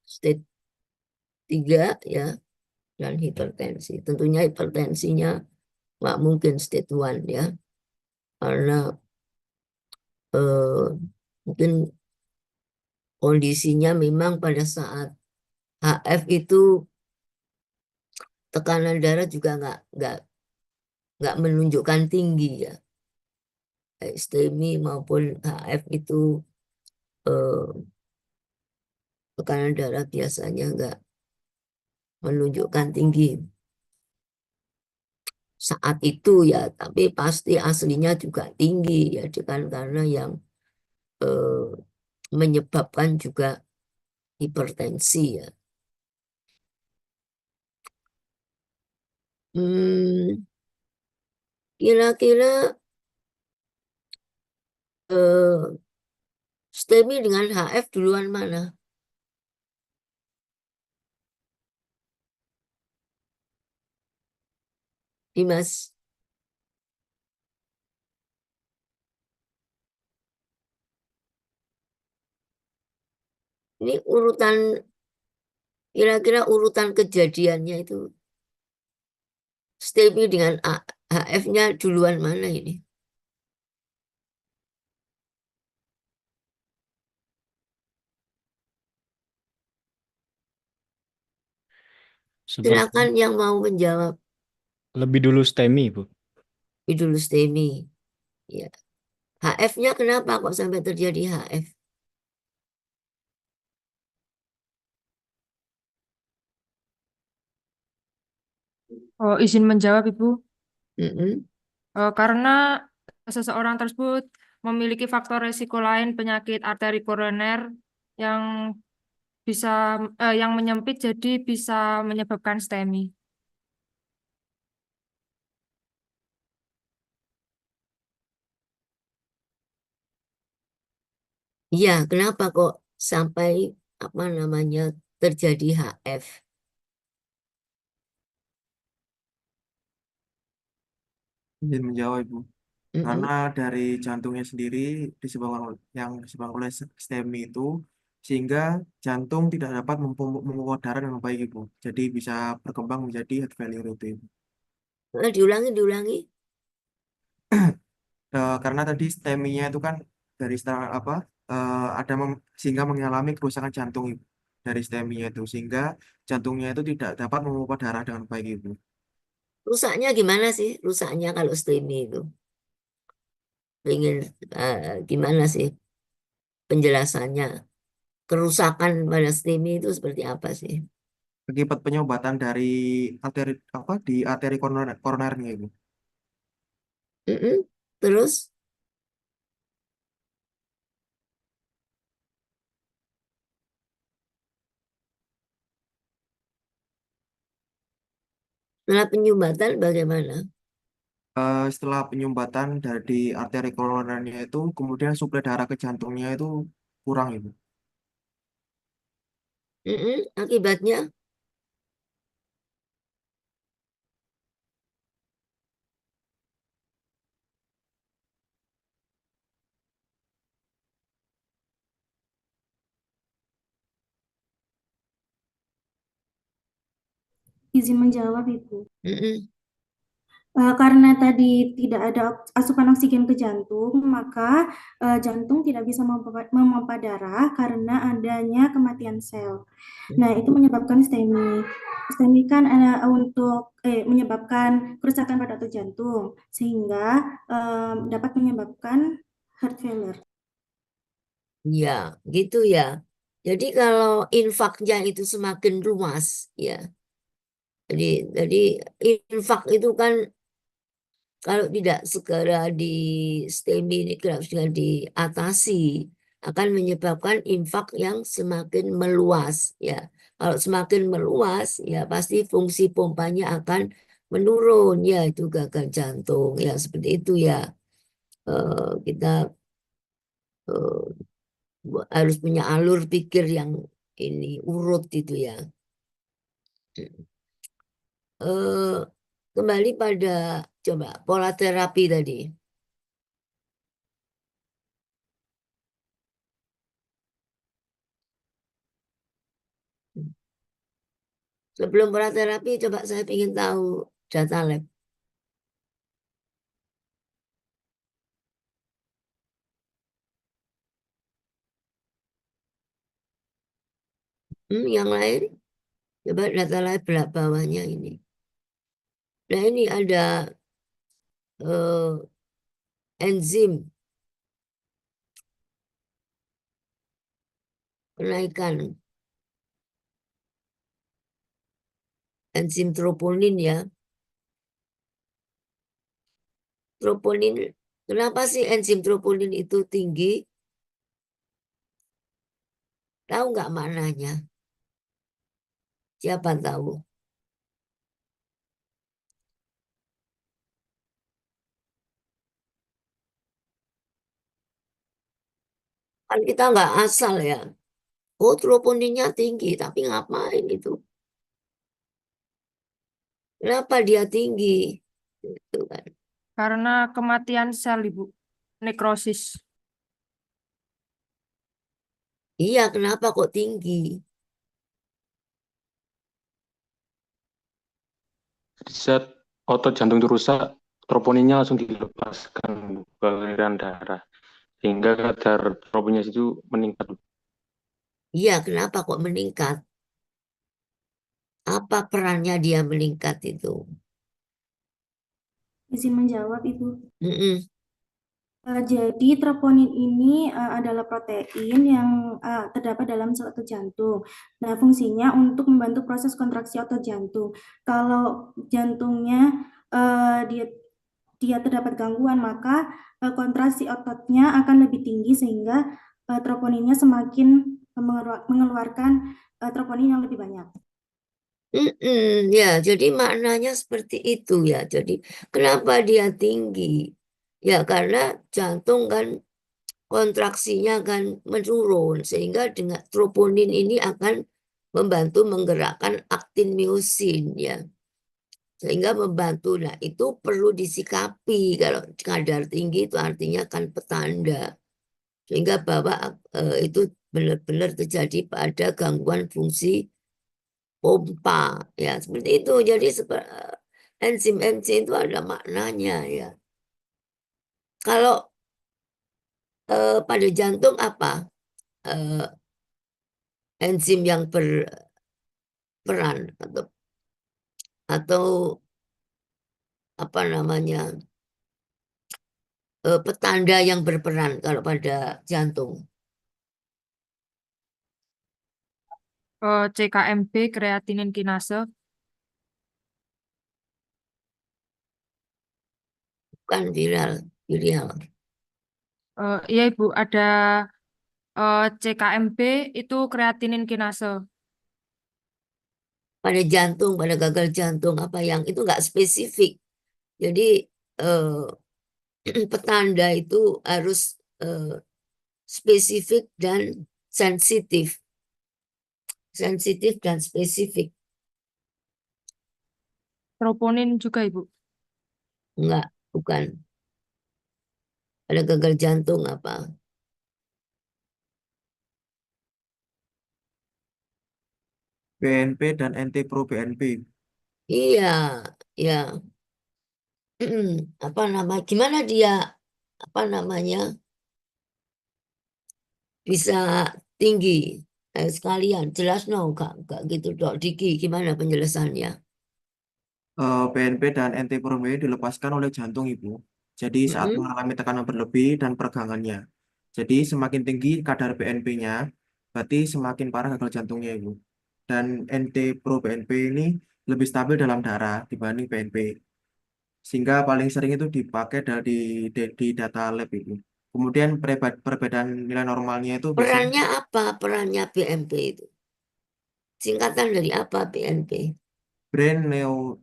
state 3 ya, dan hipertensi. Tentunya hipertensinya nggak mungkin state 1 ya, karena eh, mungkin kondisinya memang pada saat HF itu tekanan darah juga nggak menunjukkan tinggi ya. Baik STEMI maupun HF itu eh, tekanan darah biasanya nggak menunjukkan tinggi saat itu ya, tapi pasti aslinya juga tinggi ya, karena yang eh, menyebabkan juga hipertensi ya. Hmm, kira-kira eh, STEMI dengan HF duluan mana? Dimas, ini urutan, kira-kira urutan kejadiannya itu STEMI dengan HF-nya duluan mana ini? Seperti Silakan yang mau menjawab. lebih dulu STEMI, Bu. Dulu STEMI. Ya. HF-nya kenapa kok sampai terjadi HF? Oh, izin menjawab, Ibu. Mm-mm. Karena seseorang tersebut memiliki faktor risiko lain penyakit arteri koroner yang bisa yang menyempit jadi bisa menyebabkan STEMI. Iya, kenapa kok sampai apa namanya terjadi HF? Izin menjawab, Ibu. Karena Mm-mm. dari jantungnya sendiri yang disebabkan oleh STEMI itu, sehingga jantung tidak dapat memompa darah dengan baik, Ibu. Jadi bisa berkembang menjadi heart failure itu, Ibu. Diulangi. Karena tadi STEMI-nya itu kan dari apa sehingga mengalami kerusakan jantung, Ibu. Dari STEMI-nya itu sehingga jantungnya itu tidak dapat memompa darah dengan baik, Ibu. Rusaknya gimana sih? Rusaknya kalau STEMI itu. Ingin gimana sih penjelasannya? Kerusakan pada STEMI itu seperti apa sih? Akibat penyumbatan dari di arteri koronernya, Ibu. Mm-mm. Terus setelah penyumbatan bagaimana? Setelah penyumbatan dari arteri koronernya itu, kemudian suplai darah ke jantungnya itu kurang, Ibu. Mm-mm. Akibatnya Izin menjawab, Ibu. mm-mm. Karena tadi tidak ada asupan oksigen ke jantung, maka jantung tidak bisa memompa darah karena adanya kematian sel. Nah, itu menyebabkan STEMI. STEMI kan untuk menyebabkan kerusakan pada otot jantung, sehingga dapat menyebabkan heart failure. Ya, gitu ya. Jadi kalau infaknya itu semakin luas, ya. Jadi infak itu kan kalau tidak segera di STEMI ini harus dengan diatasi akan menyebabkan infak yang semakin meluas, ya. Kalau semakin meluas, ya pasti fungsi pompanya akan menurun, ya itu gagal jantung, ya seperti itu ya. Kita harus punya alur pikir yang ini urut itu ya. Eh, Kembali pada coba pola terapi tadi. Sebelum praterapi, coba saya ingin tahu data lab. Yang lain, coba data lab bawahnya ini. Nah, ini ada enzim kenaikan enzim troponin ya. Troponin, kenapa sih enzim troponin itu tinggi? Tahu nggak maknanya? Siapa tahu? Kan kita nggak asal ya. Oh, troponinnya tinggi, tapi ngapain itu? Kenapa dia tinggi? Itu kan. Karena kematian sel, Ibu. Nekrosis. Iya, kenapa kok tinggi? Di saat otot jantung itu rusak, troponinnya langsung dilepaskan ke aliran darah. Sehingga kadar troponinnya itu meningkat. Iya, kenapa kok meningkat? Apa perannya dia meningkat itu? Izin menjawab, Ibu. Mm-mm. Jadi troponin ini adalah protein yang terdapat dalam sel otot jantung. Nah, fungsinya untuk membantu proses kontraksi otot jantung. Kalau jantungnya dia terdapat gangguan, maka kontraksi ototnya akan lebih tinggi sehingga troponinnya semakin mengeluarkan troponin yang lebih banyak. Ya, jadi maknanya seperti itu ya. Jadi kenapa dia tinggi? Ya karena jantung kan kontraksinya kan menurun sehingga dengan troponin ini akan membantu menggerakkan aktin miosin ya. Sehingga membantu. Nah, itu perlu disikapi. Kalau kadar tinggi itu artinya kan petanda. Sehingga bahwa itu benar-benar terjadi pada gangguan fungsi pompa ya seperti itu. Jadi enzim-enzim itu ada maknanya ya. Kalau pada jantung apa eh, enzim yang berperan atau apa namanya petanda yang berperan kalau pada jantung? CKMB, kreatinin kinase. Bukan viral. Iya, Ibu, ada CKMB itu kreatinin kinase. Pada jantung, pada gagal jantung apa yang itu nggak spesifik. Jadi petanda itu harus spesifik dan sensitif. Sensitif dan spesifik. Troponin juga, Ibu. Enggak, bukan. Pada gagal jantung apa? BNP dan NT-proBNP. Iya, ya. Apa nama? Gimana dia? Apa namanya? Bisa tinggi. Sekalian, jelas no, kak gitu dok. Diki, gimana penjelasannya? BNP dan NT-proBNP dilepaskan oleh jantung, Ibu. Jadi saat Mm-mm. mengalami tekanan berlebih dan peregangannya. Jadi semakin tinggi kadar BNP-nya, berarti semakin parah gagal jantungnya, Ibu. Dan NT-proBNP ini lebih stabil dalam darah dibanding BNP. Sehingga paling sering itu dipakai di data lab, Ibu. Kemudian perbedaan nilai normalnya itu biasanya Perannya apa? Perannya BNP itu? Singkatan dari apa BNP? brain neo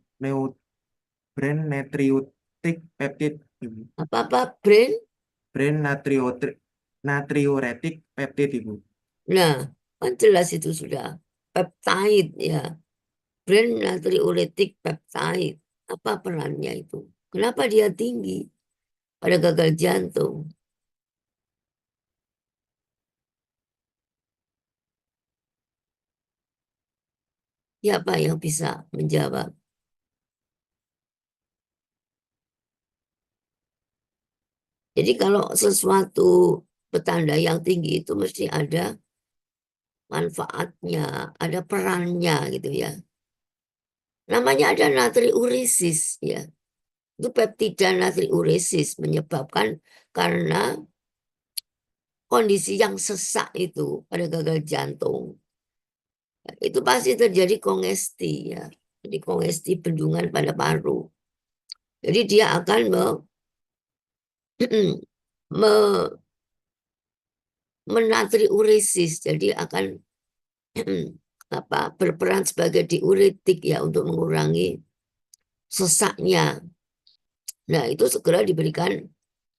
brain natriuretic peptide, Ibu. Apa-apa brain? Brain natriuretic peptide, Ibu. Nah, kan jelas itu sudah. Peptide ya. Brain natriuretic peptide. Apa perannya itu? Kenapa dia tinggi pada gagal jantung? Siapa yang bisa menjawab? Jadi kalau sesuatu petanda yang tinggi itu mesti ada manfaatnya, ada perannya gitu ya. Namanya ada natriuresis ya. Itu peptida natriuresis menyebabkan karena kondisi yang sesak itu pada gagal jantung. Itu pasti terjadi kongesti ya. Jadi kongesti bendungan pada paru. Jadi dia akan me- menatriuresis. Jadi akan berperan sebagai diuretik ya untuk mengurangi sesaknya. Nah, itu segera diberikan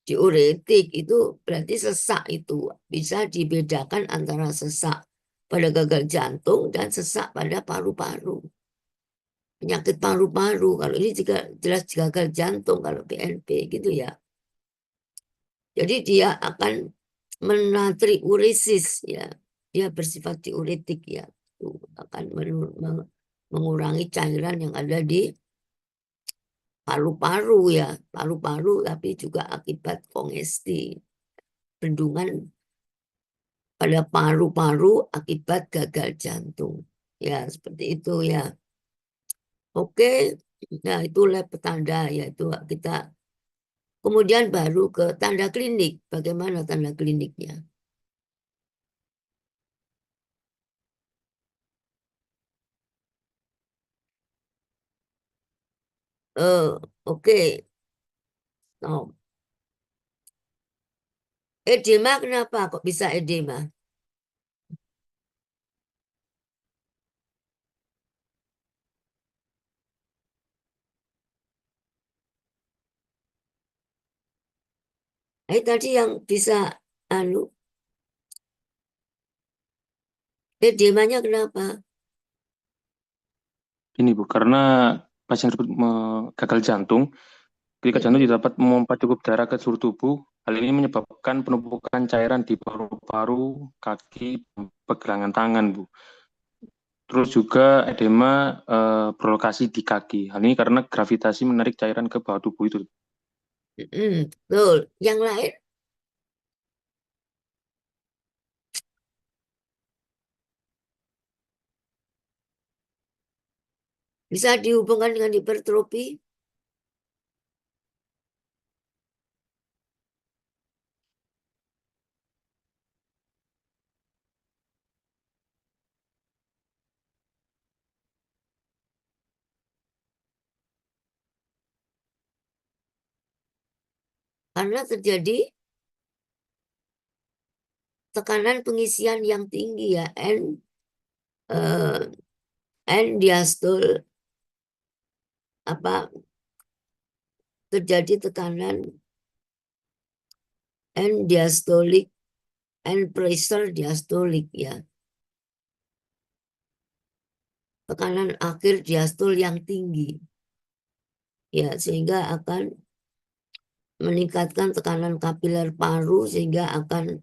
diuretik. Itu berarti sesak itu bisa dibedakan antara sesak pada gagal jantung dan sesak pada paru-paru. Penyakit paru-paru, kalau ini juga jelas gagal jantung kalau PNP gitu ya. Jadi dia akan menatriuresis ya. Dia bersifat diuretik ya. Itu akan mengurangi cairan yang ada di paru-paru ya, paru-paru tapi juga akibat kongesti, bendungan pada paru-paru akibat gagal jantung. Ya, seperti itu ya. Oke, nah itu lab petanda yaitu kita kemudian baru ke tanda klinik. Bagaimana tanda kliniknya? Oke. Oh. Edema kenapa kok bisa edema? Tadi yang bisa anu edemanya kenapa? Ini Bu, karena pasien tersebut gagal jantung, ketika jantung tidak dapat memompa cukup darah ke seluruh tubuh, hal ini menyebabkan penumpukan cairan di paru-paru, kaki, pergelangan tangan, Bu. Terus juga edema berlokasi di kaki. Hal ini karena gravitasi menarik cairan ke bawah tubuh itu. Betul. Yang lain? Bisa dihubungkan dengan hipertrofi? Karena terjadi tekanan pengisian yang tinggi ya, N diastol terjadi tekanan N diastolik, N pressure diastolik ya. Tekanan akhir diastol yang tinggi. Ya, sehingga akan meningkatkan tekanan kapiler paru sehingga akan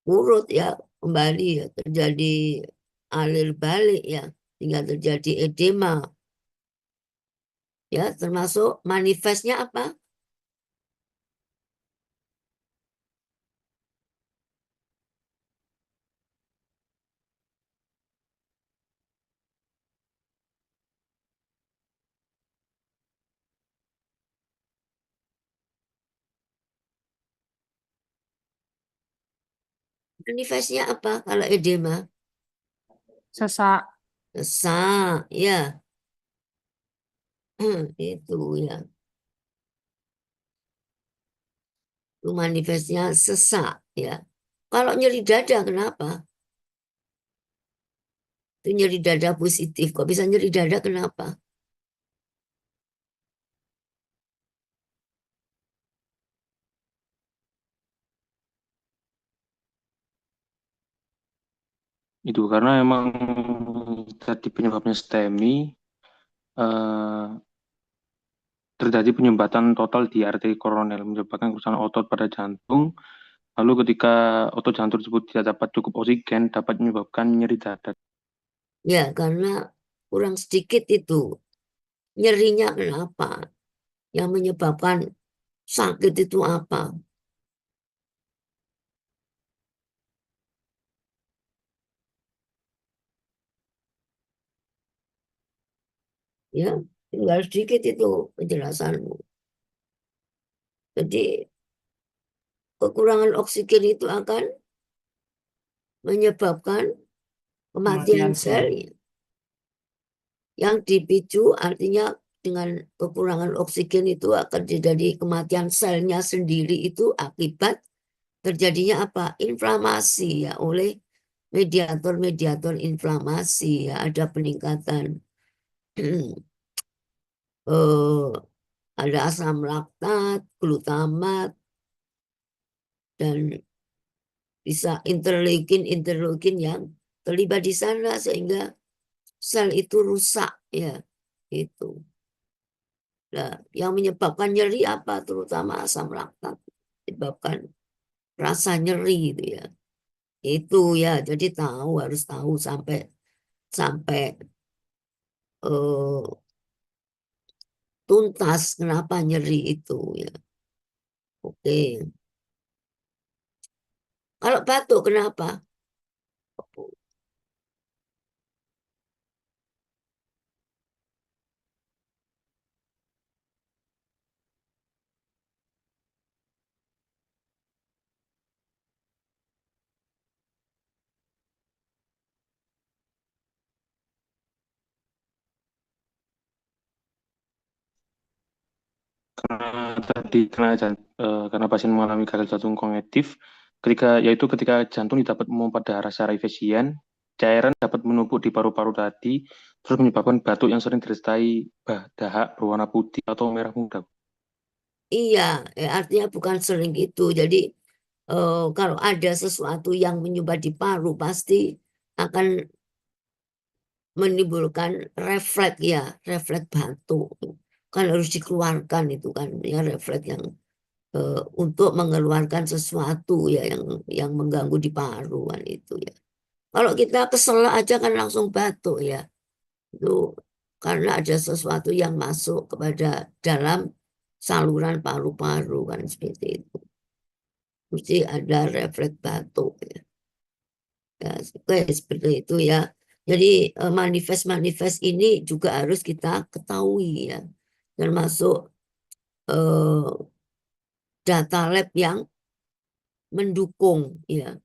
urut ya kembali ya, terjadi alir balik ya, sehingga terjadi edema. Ya, termasuk manifestnya apa? Manifestnya apa kalau edema? Sesak. Sesak, ya. Itu ya. Itu manifestnya sesak, ya. Kalau nyeri dada, kenapa? Itu nyeri dada positif. Kok bisa nyeri dada, kenapa? Itu karena emang tadi penyebabnya STEMI, terjadi penyumbatan total di arteri koroner, menyebabkan kerusakan otot pada jantung, Lalu ketika otot jantung tersebut tidak dapat cukup oksigen, dapat menyebabkan nyeri dada. Ya, karena kurang sedikit itu. Nyerinya kenapa? Yang menyebabkan sakit itu apa? Ya, tinggal sedikit itu penjelasanmu. Jadi kekurangan oksigen itu akan menyebabkan kematian Kematian sel. sel yang dipicu, artinya dengan kekurangan oksigen itu akan terjadi kematian selnya sendiri itu akibat terjadinya apa? Inflamasi ya, oleh mediator-mediator inflamasi ya, ada peningkatan ada asam laktat, glutamat, dan bisa interleukin yang terlibat di sana sehingga sel itu rusak ya, itu. Nah, yang menyebabkan nyeri apa? Terutama asam laktat menyebabkan rasa nyeri itu ya. Itu ya, jadi harus tahu sampai sampai eh, tuntas kenapa nyeri itu ya. Oke. Kalau batuk kenapa? Karena pasien mengalami gagal jantung kognitif, ketika jantung dapat memompa darah secara efisien, cairan dapat menumpuk di paru-paru tadi, terus menyebabkan batuk yang sering disertai dahak berwarna putih atau merah muda. Iya, artinya bukan sering gitu. Jadi kalau ada sesuatu yang menyumbat di paru pasti akan menimbulkan refleks ya, refleks batuk. Kan harus dikeluarkan itu kan ya, refleks yang untuk mengeluarkan sesuatu ya yang mengganggu di paru kan itu ya. Kalau kita kesel aja kan langsung batuk ya. Itu karena ada sesuatu yang masuk kepada dalam saluran paru-paru kan seperti itu. Mesti ada refleks batuk ya. Ya, oke, seperti itu ya. Jadi manifest-manifest ini juga harus kita ketahui ya. Termasuk eh, data lab yang mendukung ya.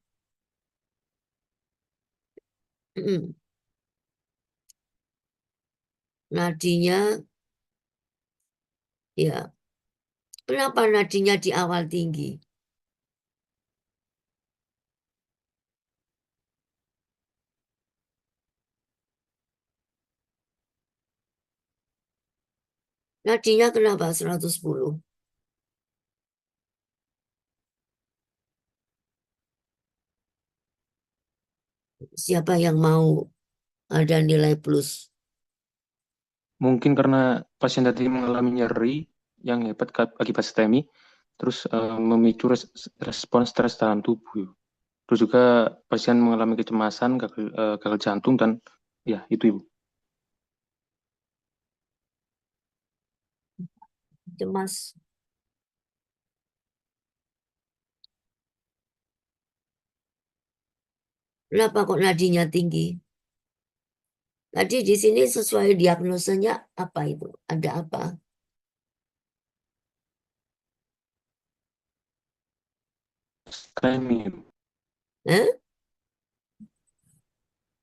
Nadinya ya. Kenapa nadinya di awal tinggi? Nadinya kenapa 110? Siapa yang mau ada nilai plus? Mungkin karena pasien tadi mengalami nyeri yang hebat akibat STEMI, terus memicu respon stres dalam tubuh. Terus juga pasien mengalami kecemasan, gagal jantung, dan ya itu Ibu. Cemas. Kenapa kok nadinya tinggi? Tadi di sini sesuai diagnosanya apa itu? Ada apa? STEMI. Eh?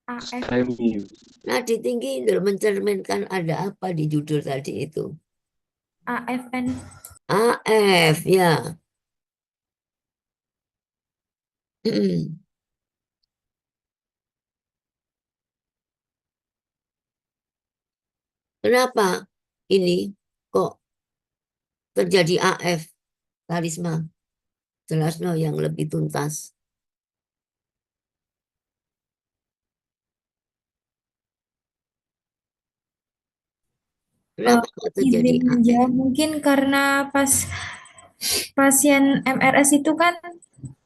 AF. STEMI. Nadi tinggi mencerminkan ada apa di judul tadi itu? AFN. AF ya. Kenapa ini kok terjadi AF, Karisma? Jelas no yang lebih tuntas. Kenapa kok terjadi Izin AF? aja, mungkin karena pas pasien MRS itu kan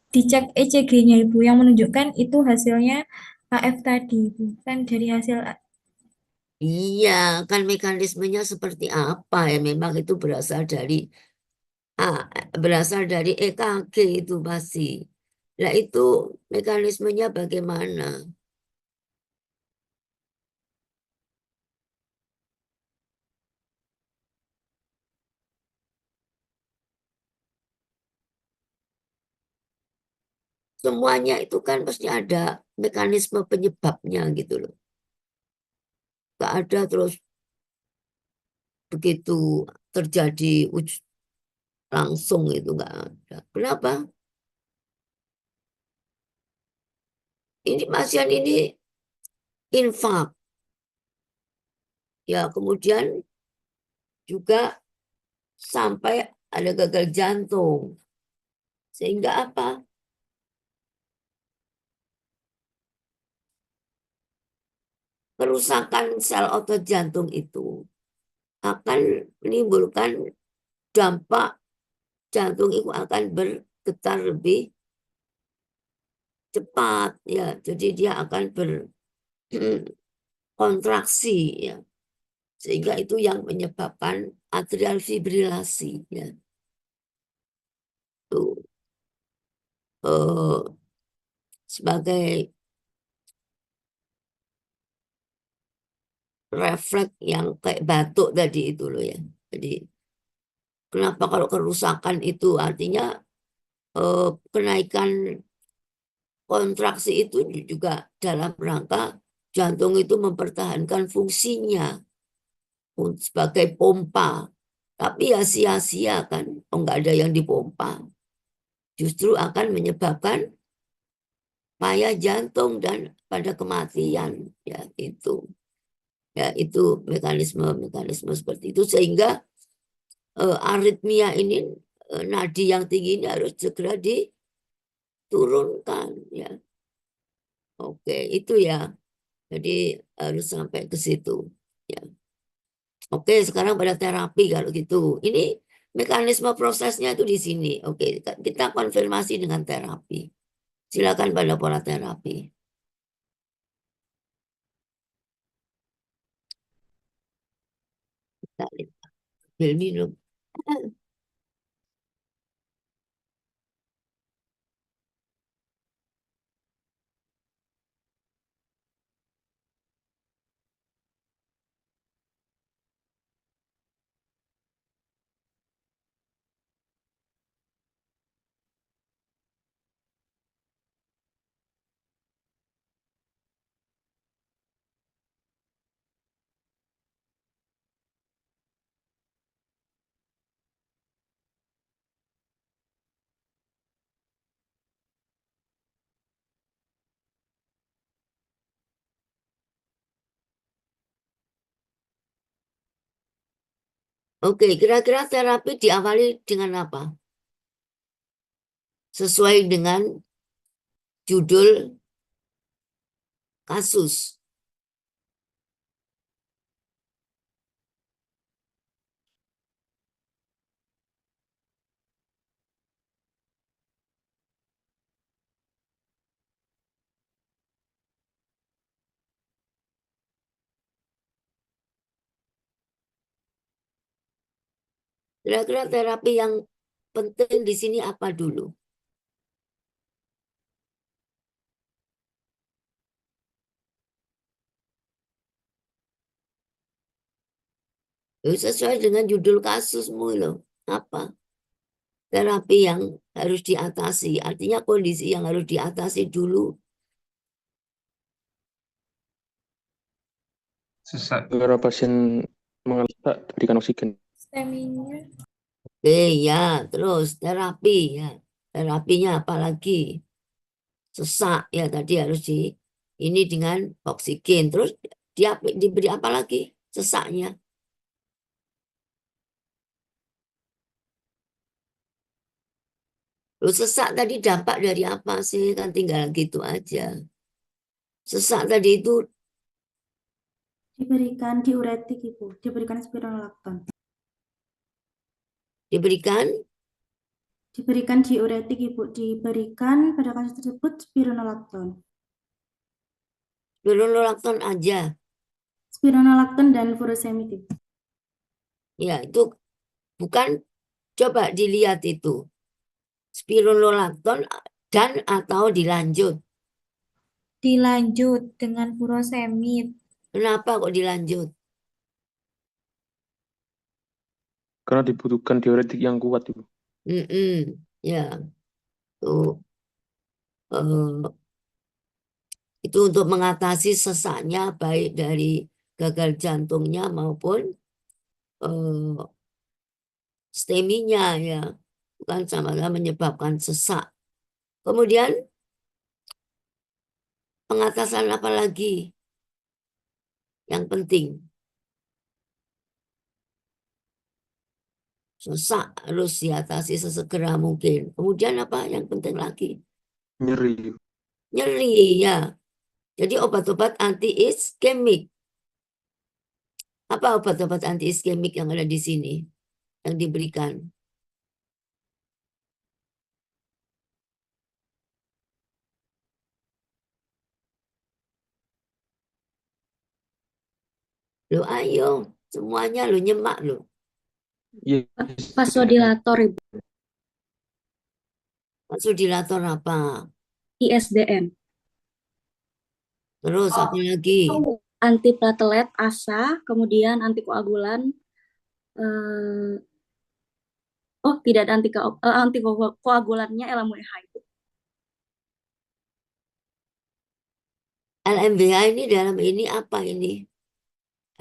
dicek ECG-nya Ibu yang menunjukkan itu hasilnya AF tadi Ibu. Kan dari hasil Iya, kan mekanismenya seperti apa ya? Memang itu berasal dari EKG itu pasti. Nah, itu mekanismenya bagaimana? Semuanya itu kan pasti ada mekanisme penyebabnya gitu loh. Gak ada terus begitu terjadi langsung itu gak ada. Kenapa? Ini pasien ini infak. Ya, kemudian juga sampai ada gagal jantung. Sehingga apa? Kerusakan sel otot jantung itu akan menimbulkan dampak jantung itu akan bergetar lebih cepat ya. Jadi dia akan berkontraksi ya. Sehingga itu yang menyebabkan atrial fibrilasi ya. Tuh. Sebagai refleks yang kayak batuk tadi itu loh ya. Jadi kenapa kalau kerusakan itu artinya kenaikan kontraksi itu juga dalam rangka jantung itu mempertahankan fungsinya sebagai pompa. Tapi ya sia-sia kan, nggak ada yang dipompa. Justru akan menyebabkan payah jantung dan pada kematian. Ya itu. Ya itu mekanisme seperti itu sehingga aritmia ini nadi yang tinggi ini harus segera diturunkan ya. Oke, itu ya. Jadi harus sampai ke situ ya. Oke, sekarang pada terapi kalau gitu. Ini mekanisme prosesnya itu di sini. Oke, kita konfirmasi dengan terapi. Silakan pada pola terapi. Kita ambil minum. Oke, kira-kira terapi diawali dengan apa? Sesuai dengan judul kasus. Kira-kira terapi yang penting di sini apa dulu? Sesuai dengan judul kasusmu loh. Apa? Terapi yang harus diatasi. Artinya kondisi yang harus diatasi dulu. Agar pasien mengalami diberikan oksigen. STEMI-nya Oke ya, terus terapi ya. Terapinya apa lagi? Sesak ya tadi harus ini dengan oksigen. Terus dia diberi apa lagi? Sesaknya. Loh, sesak tadi dampak dari apa sih? Kan tinggal gitu aja. Sesak tadi itu Diberikan diuretik Ibu, diberikan spironolakton. diberikan Diberikan diuretik, Ibu. Diberikan pada kasus tersebut spironolakton. Spironolakton aja. Spironolakton dan furosemid, Ibu. Ya, itu bukan, coba dilihat itu. Spironolakton dan atau dilanjut. Dilanjut dengan furosemid. Kenapa kok dilanjut? Karena dibutuhkan diuretik yang kuat, Ibu. Ya, tuh. Itu untuk mengatasi sesaknya baik dari gagal jantungnya maupun steminya ya, bukan sama-sama menyebabkan sesak. Kemudian pengatasan apa lagi yang penting? Sesak harus diatasi sesegera mungkin. Kemudian apa yang penting lagi? Nyeri. Nyeri ya. Jadi obat-obat anti iskemik. Apa obat-obat anti iskemik yang ada di sini yang diberikan? Lo ayo, semuanya lo nyemak lo. Yes. Vasodilator, Ibu. Vasodilator apa? ISDM. Terus apa lagi? Antiplatelet, ASA, kemudian antikoagulan. Tidak ada antikoagulannya LMWH, Ibu. LMBH ini dalam ini apa ini?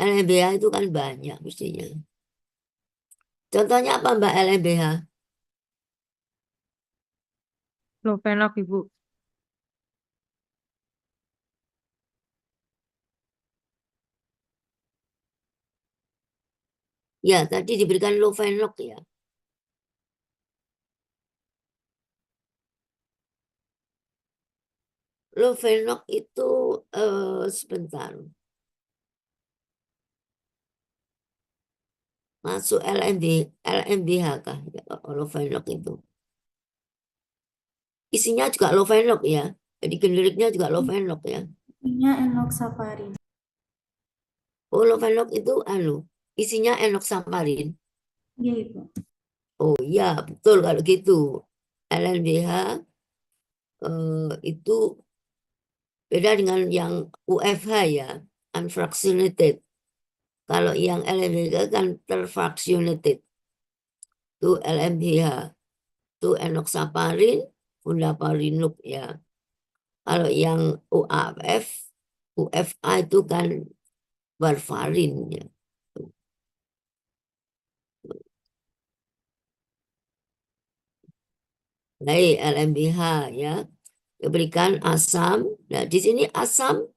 LMBH itu kan banyak mestinya. Contohnya apa Mbak LMBH? Lovenox, Ibu. Ya, tadi diberikan Lovenox ya. Lovenox itu sebentar. Masuk LMBH kah? Ya, Lovenox itu. Isinya juga Lovenox ya. Jadi generiknya juga Lovenox ya. Isinya enoxaparin. Oh, Lovenox itu isinya enoxaparin. Iya, Ibu. Oh iya, betul kalau gitu. LMBH itu beda dengan yang UFH ya, unfractionated. Kalau yang LMBH kan terfractionated. Itu LMBH. Itu enoxaparin, fundaparinux ya. Kalau yang UFA itu kan warfarin ya. Baik, LMBH ya. Diberikan asam. Nah, di sini asam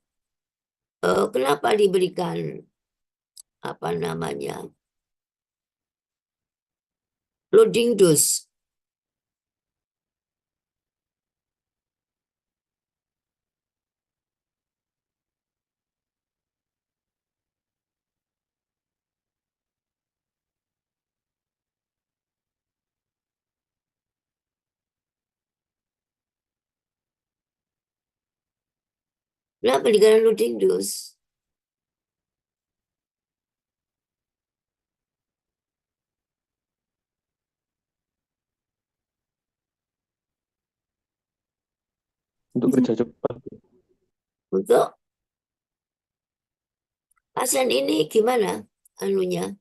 kenapa diberikan apa namanya? Loading dose. Kenapa dikatakan loading dose? Untuk kerja cepat. Untuk pasien ini gimana anunya?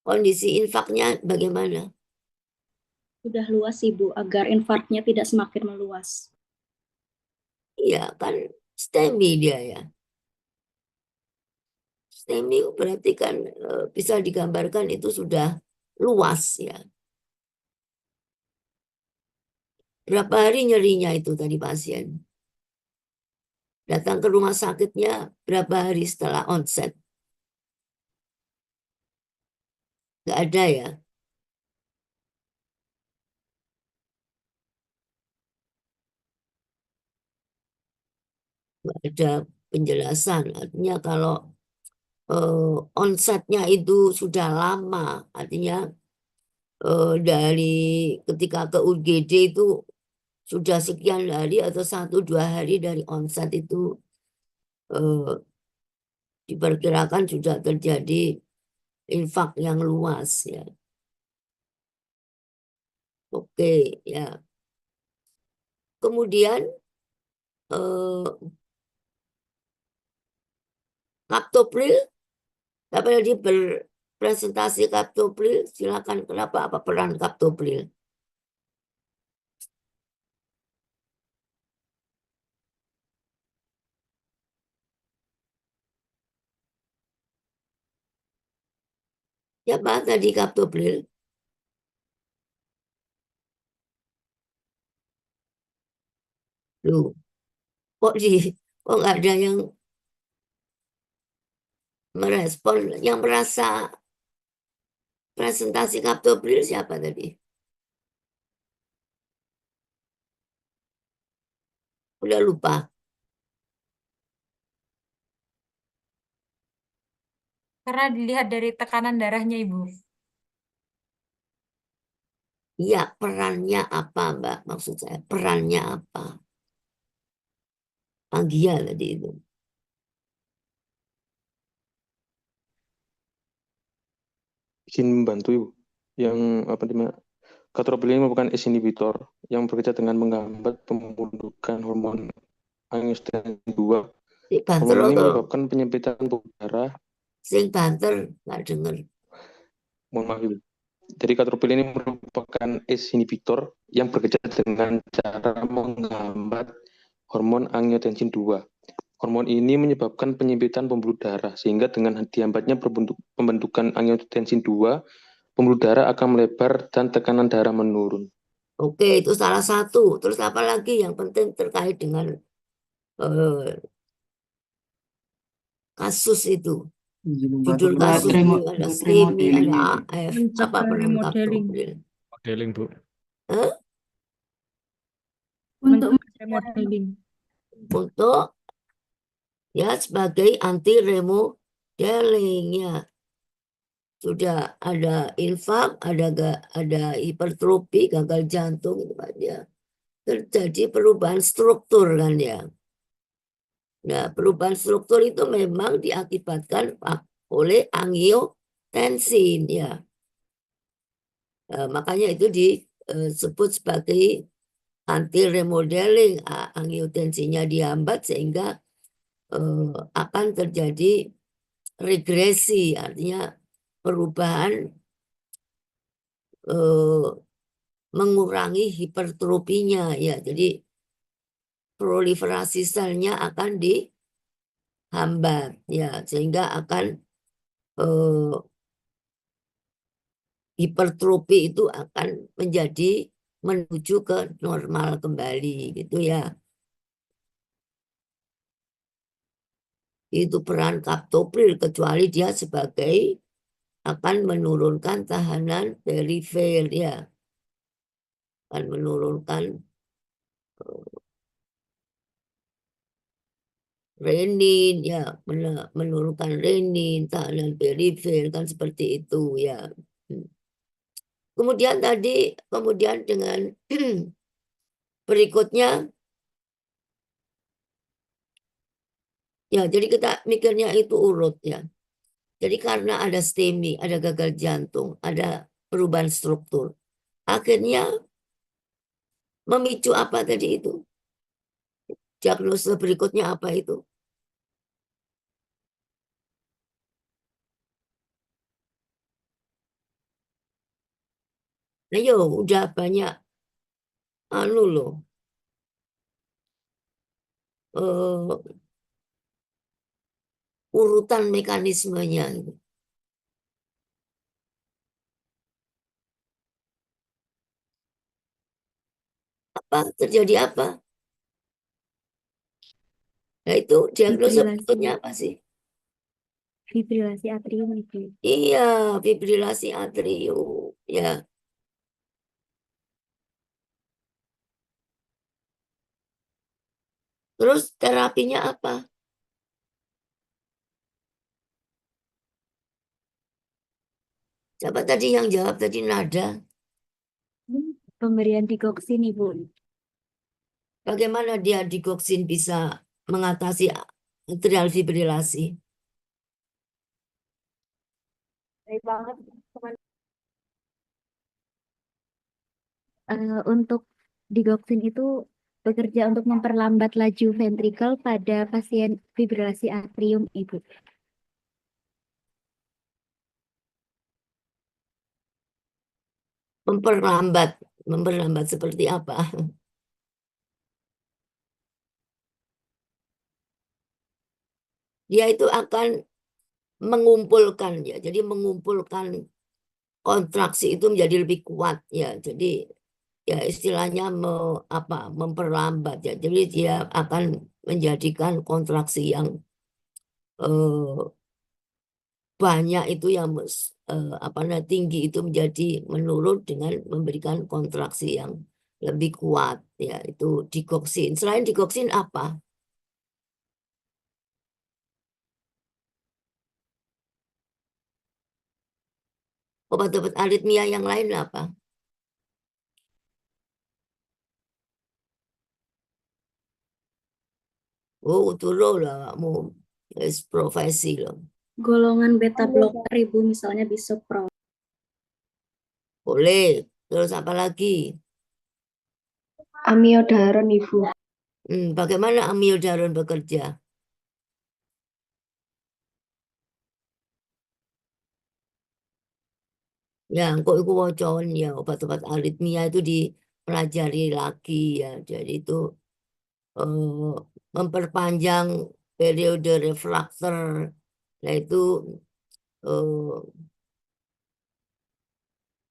Kondisi infaknya bagaimana? Sudah luas, Ibu, agar infarknya tidak semakin meluas. Iya kan STEMI dia ya. STEMI berarti kan bisa digambarkan itu sudah luas ya. Berapa hari nyerinya itu tadi pasien? Datang ke rumah sakitnya berapa hari setelah onset? Nggak ada ya? Nggak ada penjelasan. Artinya kalau onsetnya itu sudah lama, artinya dari ketika ke UGD itu sudah sekian hari atau 1-2 hari dari onset itu diperkirakan sudah terjadi infak yang luas ya. Oke ya. Kemudian Kaptopril, apa tadi berpresentasi Kaptopril, silakan. Kenapa, apa peran Kaptopril? Siapa tadi Kaptopril? Loh, kok nggak ada yang merespon, yang merasa presentasi Kaptopril siapa tadi? Udah lupa. Karena dilihat dari tekanan darahnya, Ibu. Iya, perannya apa, Mbak? Maksud saya, perannya apa? Anggia tadi itu. Izin membantu Ibu. Yang apa namanya? Katropril ini merupakan ACE inhibitor yang bekerja dengan menghambat pembentukan hormon angiotensin 2. Si banter Hormon ini atau menyebabkan penyempitan pembuluh darah. sing banter nggak denger. Mohon maaf Ibu. Jadi katropril ini merupakan ACE inhibitor yang bekerja dengan cara menghambat hormon angiotensin 2. Hormon ini menyebabkan penyempitan pembuluh darah, sehingga dengan dihambatnya pembentukan angiotensin 2, pembuluh darah akan melebar dan tekanan darah menurun. Oke, itu salah satu. Terus apa lagi yang penting terkait dengan kasus itu? Judul kasusnya ada STEMI, ada AF, apa peran Kaptopril? Modeling, Bu. Hah? Untuk Remodeling. Untuk ya sebagai anti remodeling ya. Sudah ada infak, ada hipertrofi, gagal jantung itu kan ya. Terjadi perubahan struktur kan ya. Nah, perubahan struktur itu memang diakibatkan oleh angiotensin ya. Makanya itu disebut sebagai anti remodeling. Angiotensinnya dihambat sehingga akan terjadi regresi, artinya perubahan mengurangi hipertrofinya ya. Jadi proliferasi selnya akan dihambat ya, sehingga akan hipertrofi itu akan menjadi menuju ke normal kembali gitu ya. Itu peran Kaptopril, kecuali dia sebagai akan menurunkan tahanan perifer ya, akan menurunkan renin ya, menurunkan renin, tahanan perifer kan seperti itu ya. Kemudian dengan berikutnya ya, jadi kita mikirnya itu urut ya. Jadi karena ada STEMI, ada gagal jantung, ada perubahan struktur, akhirnya memicu apa tadi itu? Diagnosa berikutnya apa itu? Nah yo, udah banyak loh. Urutan mekanismenya gitu. Apa terjadi apa? Nah itu diagnosa berikutnya apa sih? Fibrilasi atrium itu. Iya, fibrilasi atrium ya. Terus terapinya apa? Siapa tadi yang jawab tadi? Nada. pemberian digoksin, Ibu. Bagaimana dia digoksin bisa mengatasi atrial fibrilasi? Baik banget. Untuk digoksin itu bekerja untuk memperlambat laju ventrikel pada pasien fibrilasi atrium, Ibu. Memperlambat seperti apa? Dia itu akan mengumpulkan ya, jadi mengumpulkan kontraksi itu menjadi lebih kuat ya. Jadi ya istilahnya memperlambat ya. Jadi dia akan menjadikan kontraksi yang banyak itu yang tinggi itu menjadi menurun dengan memberikan kontraksi yang lebih kuat ya, itu digoksin. Selain digoksin apa? Obat-obat aritmia yang lain apa? Oh, turun lah kamu. Profesi loh. Golongan beta blocker, Ibu, misalnya bisoprol. Boleh. Terus apa lagi? Amiodaron, Ibu. Bagaimana amiodaron bekerja? Ya, kok iku wocon ya obat-obat aritmia itu dipelajari lagi ya. Jadi itu memperpanjang periode refraktor. Nah itu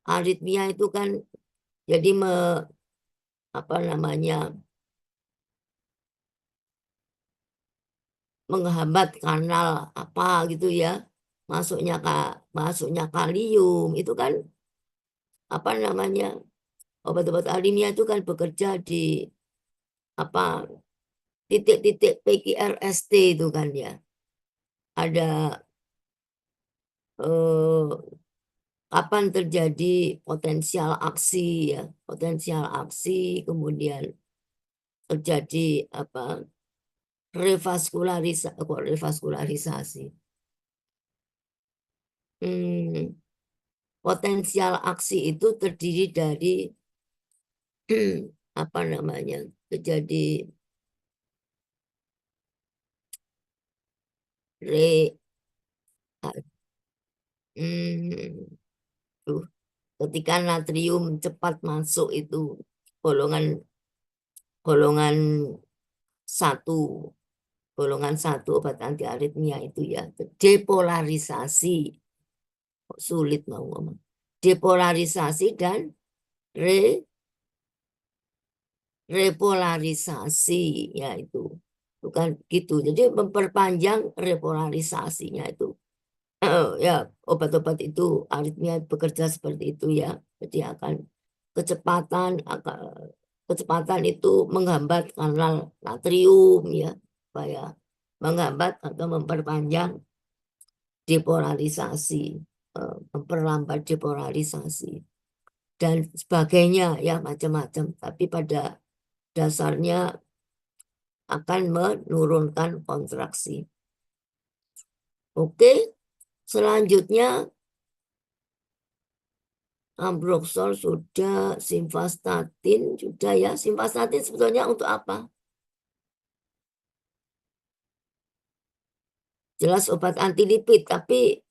aritmia itu kan jadi menghambat kanal apa gitu ya, masuknya kalium itu kan obat-obat aritmia itu kan bekerja di titik-titik PQRST itu kan ya, ada kapan terjadi potensial aksi kemudian terjadi revaskularisasi. Potensial aksi itu terdiri dari terjadi ketika natrium cepat masuk itu golongan satu obat anti aritmia itu ya depolarisasi, sulit mau ngomong, depolarisasi dan repolarisasi ya itu bukan gitu, jadi memperpanjang repolarisasinya itu. Ya obat-obat itu aritmia bekerja seperti itu ya, jadi kecepatan itu menghambat kanal natrium ya, supaya menghambat atau memperpanjang depolarisasi, memperlambat depolarisasi dan sebagainya ya, macam-macam, tapi pada dasarnya akan menurunkan kontraksi. Oke, selanjutnya ambroxol sudah, simvastatin sudah ya. Simvastatin sebetulnya untuk apa? Jelas obat anti lipid, tapi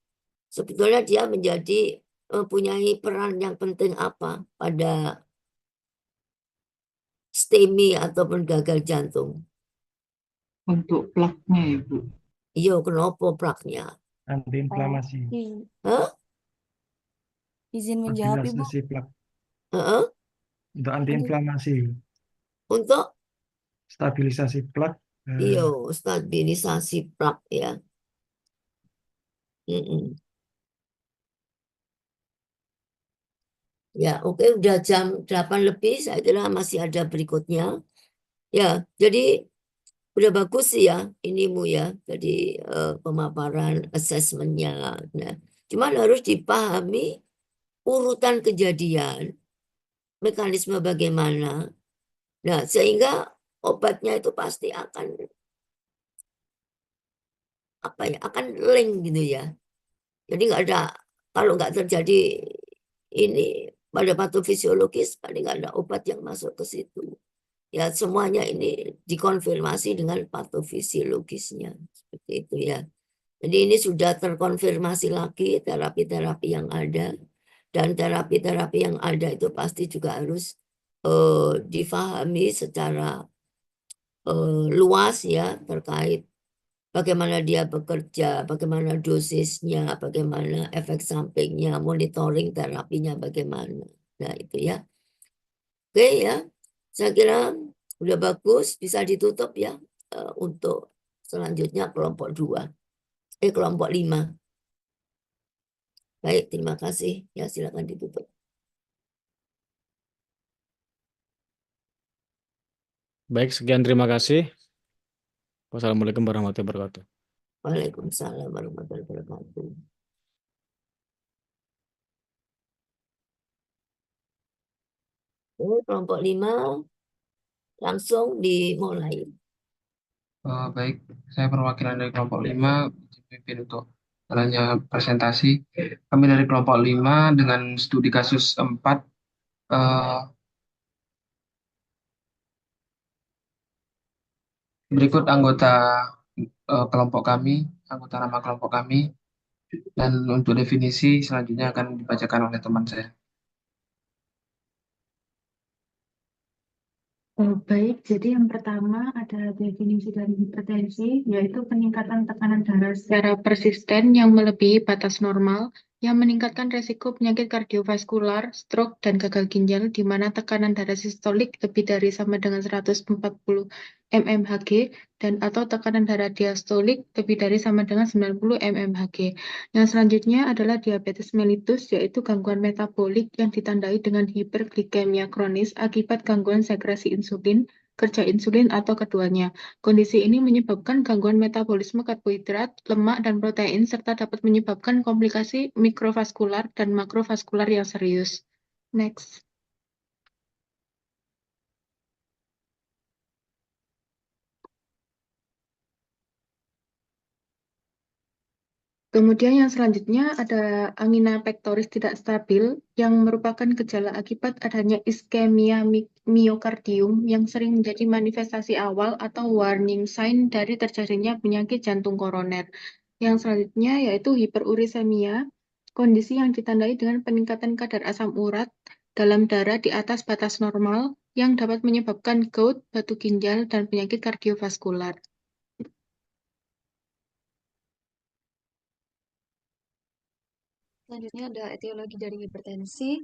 sebetulnya dia mempunyai peran yang penting apa pada STEMI ataupun gagal jantung? Untuk plaknya, Ibu. Iya, kenapa plaknya? Antiinflamasi. Hah? Izin menjawab, Ibu. Stabilisasi plak. Untuk antiinflamasi. Untuk? Stabilisasi plak. Iya, stabilisasi plak ya. Ya, oke, udah jam 8 lebih, saya kira masih ada berikutnya. Ya, jadi udah bagus sih ya inimu ya, jadi pemaparan asesmennya. Nah, cuman harus dipahami urutan kejadian. mekanisme bagaimana. Nah, sehingga obatnya itu pasti akan akan link gitu ya. Jadi nggak ada, kalau nggak terjadi ini pada patofisiologis, paling nggak ada obat yang masuk ke situ. Ya semuanya ini dikonfirmasi dengan patofisiologisnya seperti itu ya. Jadi ini sudah terkonfirmasi lagi terapi-terapi yang ada, dan terapi-terapi yang ada itu pasti juga harus difahami secara luas ya, terkait bagaimana dia bekerja, bagaimana dosisnya, bagaimana efek sampingnya, monitoring terapinya bagaimana. Nah itu ya. Oke ya, saya kira udah bagus, bisa ditutup ya untuk selanjutnya kelompok 2. Kelompok 5. Baik, terima kasih. Ya, silakan ditutup. Baik, sekian terima kasih. Wassalamualaikum warahmatullahi wabarakatuh. Waalaikumsalam warahmatullahi wabarakatuh. Kelompok 5 langsung dimulai. Baik, saya perwakilan dari kelompok 5, dipimpin untuk jalannya presentasi. Kami dari kelompok 5 dengan studi kasus 4, berikut anggota kelompok kami, anggota nama kelompok kami, dan untuk definisi selanjutnya akan dibacakan oleh teman saya. Baik, jadi yang pertama ada definisi dari hipertensi, yaitu peningkatan tekanan darah secara persisten yang melebihi batas normal, yang meningkatkan resiko penyakit kardiovaskular, stroke, dan gagal ginjal, di mana tekanan darah sistolik lebih dari sama dengan 140 mmHg, dan atau tekanan darah diastolik lebih dari sama dengan 90 mmHg. Yang selanjutnya adalah diabetes mellitus, yaitu gangguan metabolik yang ditandai dengan hiperglikemia kronis akibat gangguan sekresi insulin, kerja insulin, atau keduanya. Kondisi ini menyebabkan gangguan metabolisme karbohidrat, lemak, dan protein, serta dapat menyebabkan komplikasi mikrovaskular dan makrovaskular yang serius. Next. Kemudian yang selanjutnya ada angina pectoris tidak stabil yang merupakan gejala akibat adanya iskemia miokardium yang sering menjadi manifestasi awal atau warning sign dari terjadinya penyakit jantung koroner. Yang selanjutnya yaitu hiperurisemia, kondisi yang ditandai dengan peningkatan kadar asam urat dalam darah di atas batas normal yang dapat menyebabkan gout, batu ginjal, dan penyakit kardiovaskular. Selanjutnya ada etiologi dari hipertensi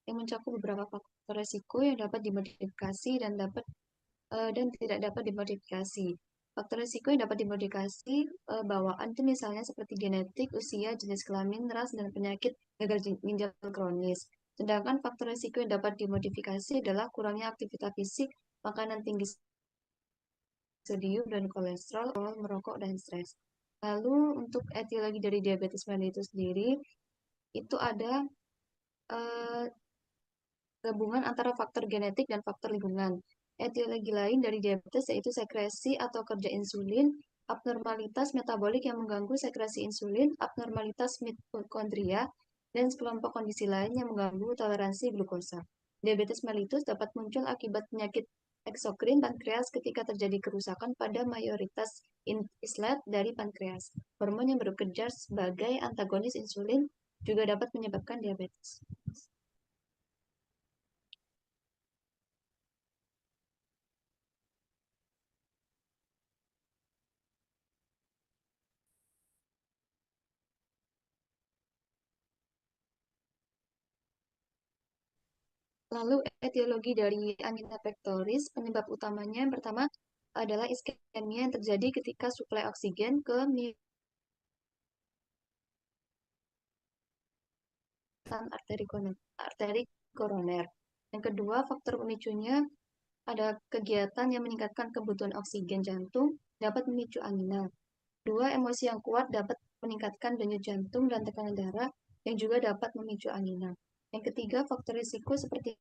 yang mencakup beberapa faktor resiko yang dapat dimodifikasi dan tidak dapat dimodifikasi. Faktor resiko yang dapat dimodifikasi bawaan itu misalnya seperti genetik, usia, jenis kelamin, ras, dan penyakit gagal ginjal kronis. Sedangkan faktor resiko yang dapat dimodifikasi adalah kurangnya aktivitas fisik, makanan tinggi sodium dan kolesterol, merokok, dan stres. Lalu untuk etiologi dari diabetes mellitus sendiri, itu ada gabungan antara faktor genetik dan faktor lingkungan. Etiologi lain dari diabetes yaitu sekresi atau kerja insulin, abnormalitas metabolik yang mengganggu sekresi insulin, abnormalitas mitokondria, dan sekelompok kondisi lain yang mengganggu toleransi glukosa. Diabetes mellitus dapat muncul akibat penyakit eksokrin pankreas ketika terjadi kerusakan pada mayoritas islet dari pankreas. Hormon yang bekerja sebagai antagonis insulin juga dapat menyebabkan diabetes. Lalu etiologi dari angina pectoris, penyebab utamanya yang pertama adalah iskemia yang terjadi ketika suplai oksigen ke arteri koroner. Yang kedua, faktor pemicunya ada kegiatan yang meningkatkan kebutuhan oksigen jantung dapat memicu angina. Dua, emosi yang kuat dapat meningkatkan denyut jantung dan tekanan darah yang juga dapat memicu angina. Yang ketiga, faktor risiko seperti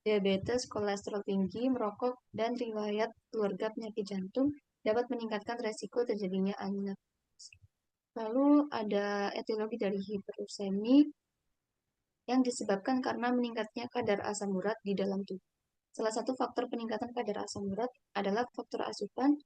diabetes, kolesterol tinggi, merokok, dan riwayat keluarga penyakit jantung dapat meningkatkan resiko terjadinya angina. Lalu ada etiologi dari hiperursemia yang disebabkan karena meningkatnya kadar asam urat di dalam tubuh. Salah satu faktor peningkatan kadar asam urat adalah faktor asupan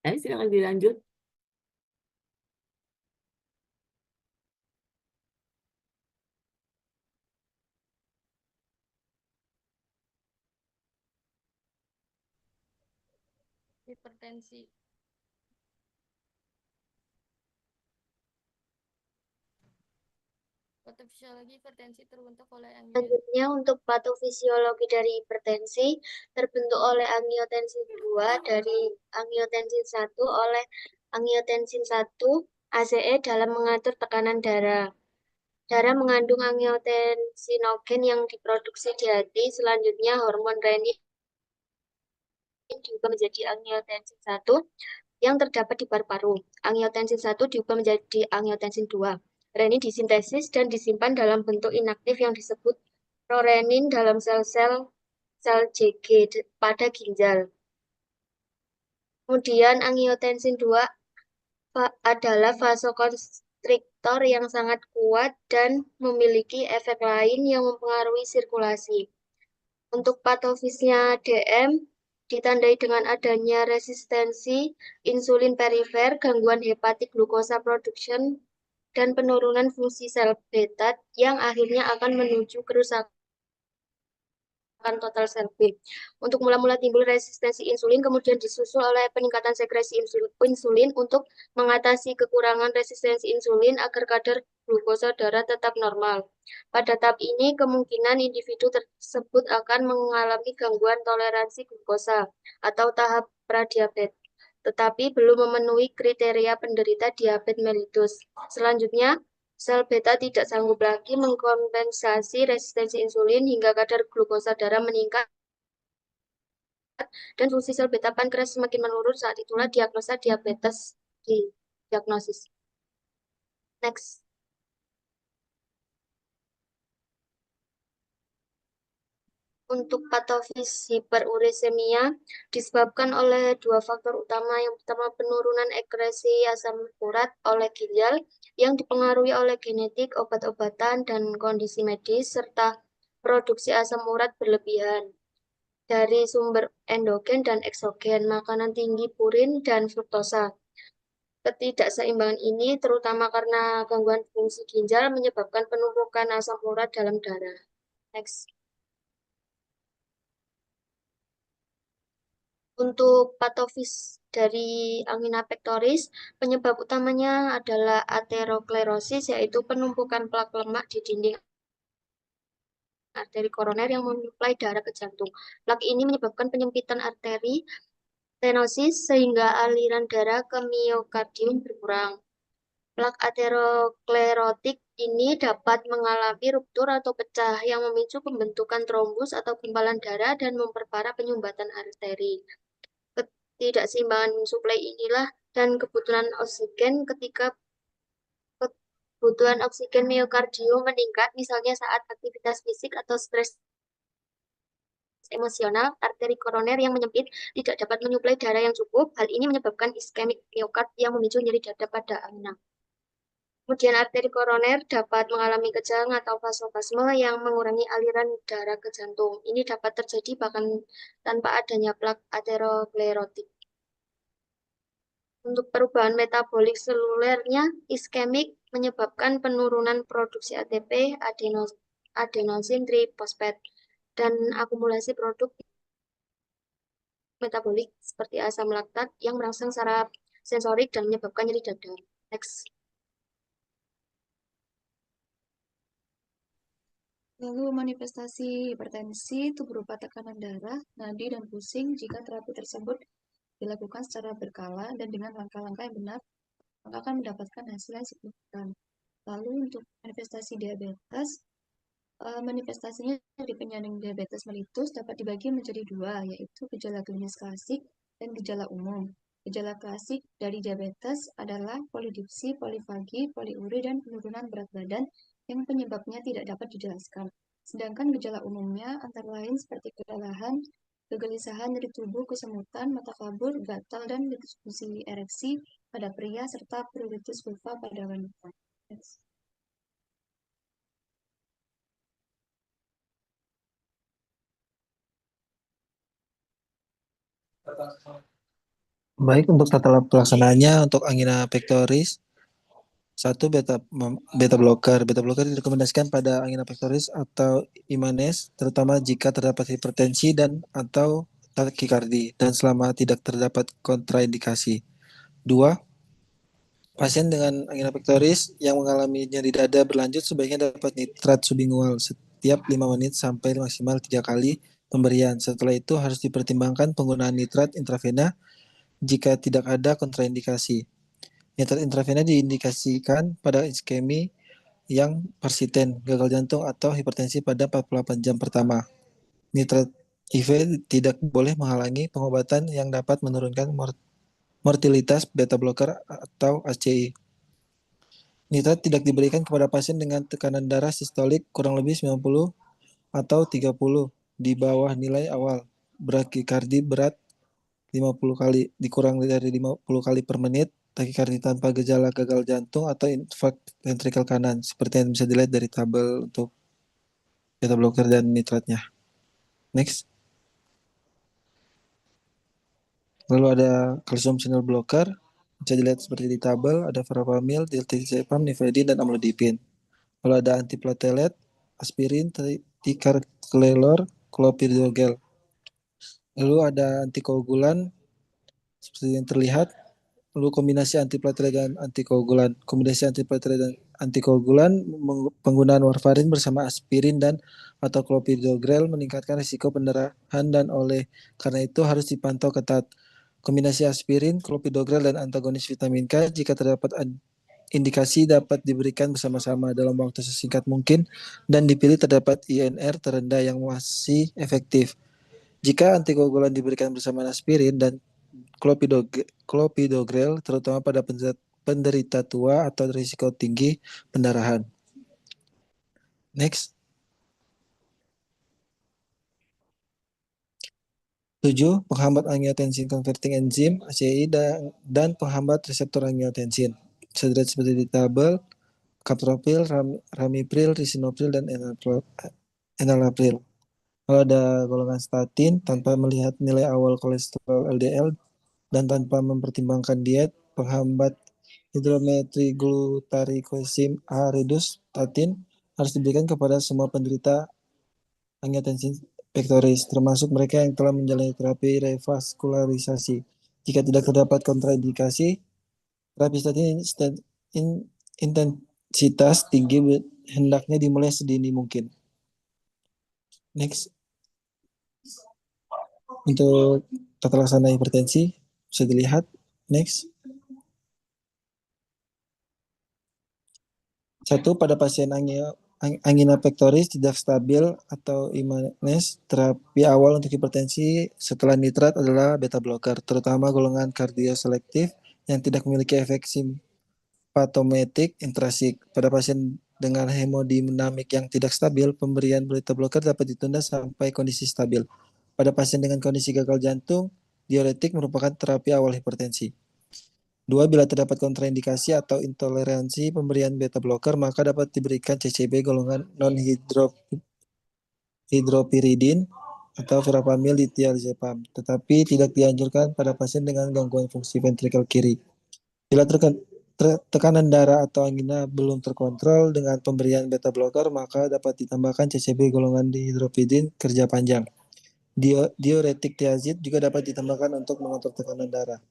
Silakan dilanjut. Hipertensi. Patofisiologi hipertensi terbentuk oleh Selanjutnya untuk patofisiologi dari hipertensi terbentuk oleh angiotensin 2 dari angiotensin 1 oleh angiotensin 1 ACE dalam mengatur tekanan darah. Darah mengandung angiotensinogen yang diproduksi di hati. Selanjutnya hormon renin diubah menjadi angiotensin 1 yang terdapat di paru-paru. Angiotensin 1 diubah menjadi angiotensin 2. Renin disintesis dan disimpan dalam bentuk inaktif yang disebut prorenin dalam sel-sel JG pada ginjal. Kemudian angiotensin 2 adalah vasokonstriktor yang sangat kuat dan memiliki efek lain yang mempengaruhi sirkulasi. Untuk patofisnya DM ditandai dengan adanya resistensi insulin perifer, gangguan hepatik glukosa production, dan penurunan fungsi sel beta yang akhirnya akan menuju kerusakan total sel B. Untuk mula-mula timbul resistensi insulin, kemudian disusul oleh peningkatan sekresi insulin untuk mengatasi kekurangan resistensi insulin agar kadar glukosa darah tetap normal. Pada tahap ini, kemungkinan individu tersebut akan mengalami gangguan toleransi glukosa atau tahap pradiabetes, tetapi belum memenuhi kriteria penderita diabetes mellitus. Selanjutnya, sel beta tidak sanggup lagi mengkompensasi resistensi insulin hingga kadar glukosa darah meningkat dan fungsi sel beta pankreas semakin menurun. Saat itulah diagnosa diabetes diagnosis. Next. Untuk patofis hiperurisemia disebabkan oleh dua faktor utama. Yang pertama, penurunan ekskresi asam urat oleh ginjal yang dipengaruhi oleh genetik, obat-obatan, dan kondisi medis, serta produksi asam urat berlebihan dari sumber endogen dan eksogen, makanan tinggi purin dan fruktosa. Ketidakseimbangan ini terutama karena gangguan fungsi ginjal menyebabkan penumpukan asam urat dalam darah. Next. Untuk patofis dari angina pectoris, penyebab utamanya adalah aterosklerosis, yaitu penumpukan plak lemak di dinding arteri koroner yang menyuplai darah ke jantung. Plak ini menyebabkan penyempitan arteri stenosis sehingga aliran darah ke miokardium berkurang. Plak aterosklerotik ini dapat mengalami ruptur atau pecah yang memicu pembentukan trombus atau gumpalan darah dan memperparah penyumbatan arteri. Ketidakseimbangan suplai inilah dan kebutuhan oksigen ketika kebutuhan oksigen miokardium meningkat, misalnya saat aktivitas fisik atau stres emosional, arteri koroner yang menyempit tidak dapat menyuplai darah yang cukup. Hal ini menyebabkan iskemik miokard yang memicu nyeri dada pada angina. Kemudian arteri koroner dapat mengalami kejang atau vasospasme yang mengurangi aliran darah ke jantung. Ini dapat terjadi bahkan tanpa adanya plak aterosklerotik. Untuk perubahan metabolik selulernya, iskemik menyebabkan penurunan produksi ATP, adenosin trifosfat, dan akumulasi produk metabolik seperti asam laktat yang merangsang saraf sensorik dan menyebabkan nyeri dada. Next. Lalu manifestasi hipertensi itu berupa tekanan darah, nadi, dan pusing jika terapi tersebut dilakukan secara berkala dan dengan langkah-langkah yang benar, maka akan mendapatkan hasil yang signifikan. Lalu untuk manifestasi diabetes, manifestasinya dari penyandang diabetes mellitus dapat dibagi menjadi dua, yaitu gejala klinis klasik dan gejala umum. Gejala klasik dari diabetes adalah polidipsi, polifagi, poliuri, dan penurunan berat badan yang penyebabnya tidak dapat dijelaskan. Sedangkan gejala umumnya antara lain seperti kelelahan, kegelisahan dari tubuh, kesemutan, mata kabur, gatal, dan disfungsi ereksi pada pria, serta pruritus vulva pada wanita. Yes. Baik, untuk tata pelaksanaannya untuk angina pectoris, satu beta blocker. Beta blocker direkomendasikan pada angina pectoris atau imanes, terutama jika terdapat hipertensi dan atau takikardi dan selama tidak terdapat kontraindikasi. Dua, pasien dengan angina pectoris yang mengalami nyeri dada berlanjut sebaiknya dapat nitrat sublingual setiap 5 menit sampai maksimal 3 kali pemberian. Setelah itu harus dipertimbangkan penggunaan nitrat intravena jika tidak ada kontraindikasi. Nitrat intravena diindikasikan pada iskemi yang persisten, gagal jantung, atau hipertensi pada 48 jam pertama. Nitrat IV tidak boleh menghalangi pengobatan yang dapat menurunkan mortalitas beta blocker atau ACI. Nitrat tidak diberikan kepada pasien dengan tekanan darah sistolik kurang lebih 90 atau 30 di bawah nilai awal. Brakikardi berat 50 kali dikurang dari 50 kali per menit, takikardi tanpa gejala gagal jantung atau infark ventrikel kanan, seperti yang bisa dilihat dari tabel untuk beta blocker dan nitratnya. Next. Lalu ada kalsium channel blocker, bisa dilihat seperti di tabel, ada verapamil, diltiazepam, nifedin, dan amlodipin. Lalu ada antiplatelet, aspirin, ticagrelor, clopidogrel. Lalu ada antikoagulan, seperti yang terlihat, lalu kombinasi antiplatelet dan antikoagulan. Kombinasi antiplatelet dan antikoagulan, penggunaan warfarin bersama aspirin dan atau clopidogrel meningkatkan risiko pendarahan dan oleh karena itu harus dipantau ketat. Kombinasi aspirin, clopidogrel, dan antagonis vitamin K jika terdapat indikasi dapat diberikan bersama-sama dalam waktu sesingkat mungkin dan dipilih terdapat INR terendah yang masih efektif. Jika antikoagulan diberikan bersama aspirin dan clopidogrel, terutama pada penderita tua atau risiko tinggi pendarahan. Next. 7. Penghambat angiotensin converting enzyme ACI dan penghambat reseptor angiotensin. Sederet seperti di tabel, captopril, ramipril, lisinopril, dan enalapril. Kalau ada golongan statin tanpa melihat nilai awal kolesterol LDL dan tanpa mempertimbangkan diet, penghambat hidrometriglutarikosim A reduce statin harus diberikan kepada semua penderita angiotensin pectoris, termasuk mereka yang telah menjalani terapi revaskularisasi. Jika tidak terdapat kontraindikasi, terapi statin intensitas tinggi hendaknya dimulai sedini mungkin. Next. Untuk tata laksana hipertensi bisa dilihat. Next. Satu, pada pasien angina pectoris tidak stabil atau imanes, terapi awal untuk hipertensi setelah nitrat adalah beta blocker, terutama golongan kardioselektif yang tidak memiliki efek simpatometik intrasik. Pada pasien dengan hemodinamik yang tidak stabil, pemberian beta blocker dapat ditunda sampai kondisi stabil. Pada pasien dengan kondisi gagal jantung, diuretik merupakan terapi awal hipertensi. 2. Bila terdapat kontraindikasi atau intoleransi pemberian beta blocker, maka dapat diberikan CCB golongan non-hidropiridin atau verapamil di diazepam, tetapi tidak dianjurkan pada pasien dengan gangguan fungsi ventrikel kiri. Bila tekanan darah atau angina belum terkontrol dengan pemberian beta blocker, maka dapat ditambahkan CCB golongan dihidropiridin kerja panjang. Diuretik tiazid juga dapat ditambahkan untuk mengontrol tekanan darah.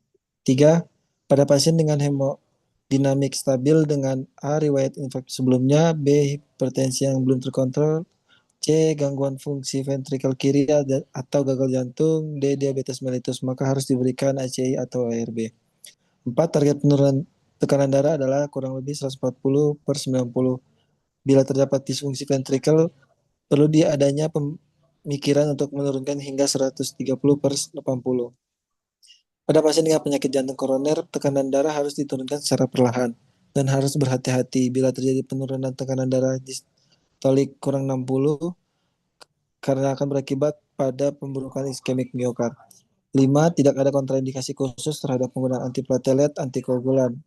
3. Pada pasien dengan hemodinamik stabil dengan A. riwayat infarksi sebelumnya, B. hipertensi yang belum terkontrol, C. gangguan fungsi ventrikel kiri atau gagal jantung, D. diabetes mellitus, maka harus diberikan ACI atau ARB. 4. Target penurunan tekanan darah adalah kurang lebih 140/90. Bila terdapat disfungsi ventrikel, perlu adanya pemikiran untuk menurunkan hingga 130/80. Pada pasien dengan penyakit jantung koroner, tekanan darah harus diturunkan secara perlahan dan harus berhati-hati bila terjadi penurunan tekanan darah distolik kurang 60 karena akan berakibat pada pemburukan iskemik miokard. 5. Tidak ada kontraindikasi khusus terhadap penggunaan antiplatelet, antikoagulan,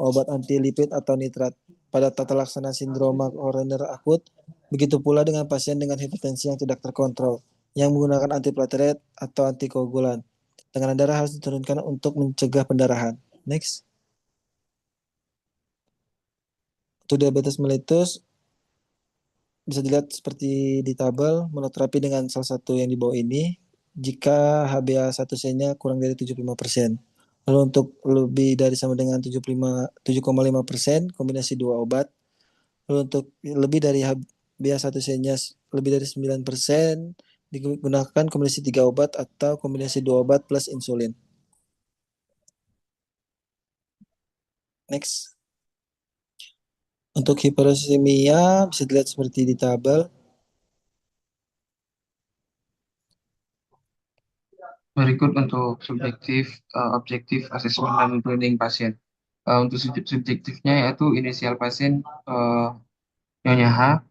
obat antilipid atau nitrat pada tata laksana sindroma koroner akut. Begitu pula dengan pasien dengan hipertensi yang tidak terkontrol yang menggunakan antiplatelet atau antikoagulan. Tekanan darah harus diturunkan untuk mencegah pendarahan. Next. Untuk diabetes mellitus, bisa dilihat seperti di tabel, monoterapi dengan salah satu yang di bawah ini, jika HbA1c-nya kurang dari 75%. Lalu untuk lebih dari sama dengan 7,5%, kombinasi 2 obat. Lalu untuk lebih dari HbA1c-nya lebih dari 9%, digunakan kombinasi 3 obat atau kombinasi 2 obat plus insulin. Next. Untuk hiperuremia bisa dilihat seperti di tabel. Berikut untuk objektif asesmen dan screening pasien. Untuk subjektifnya yaitu inisial pasien Nyonya H,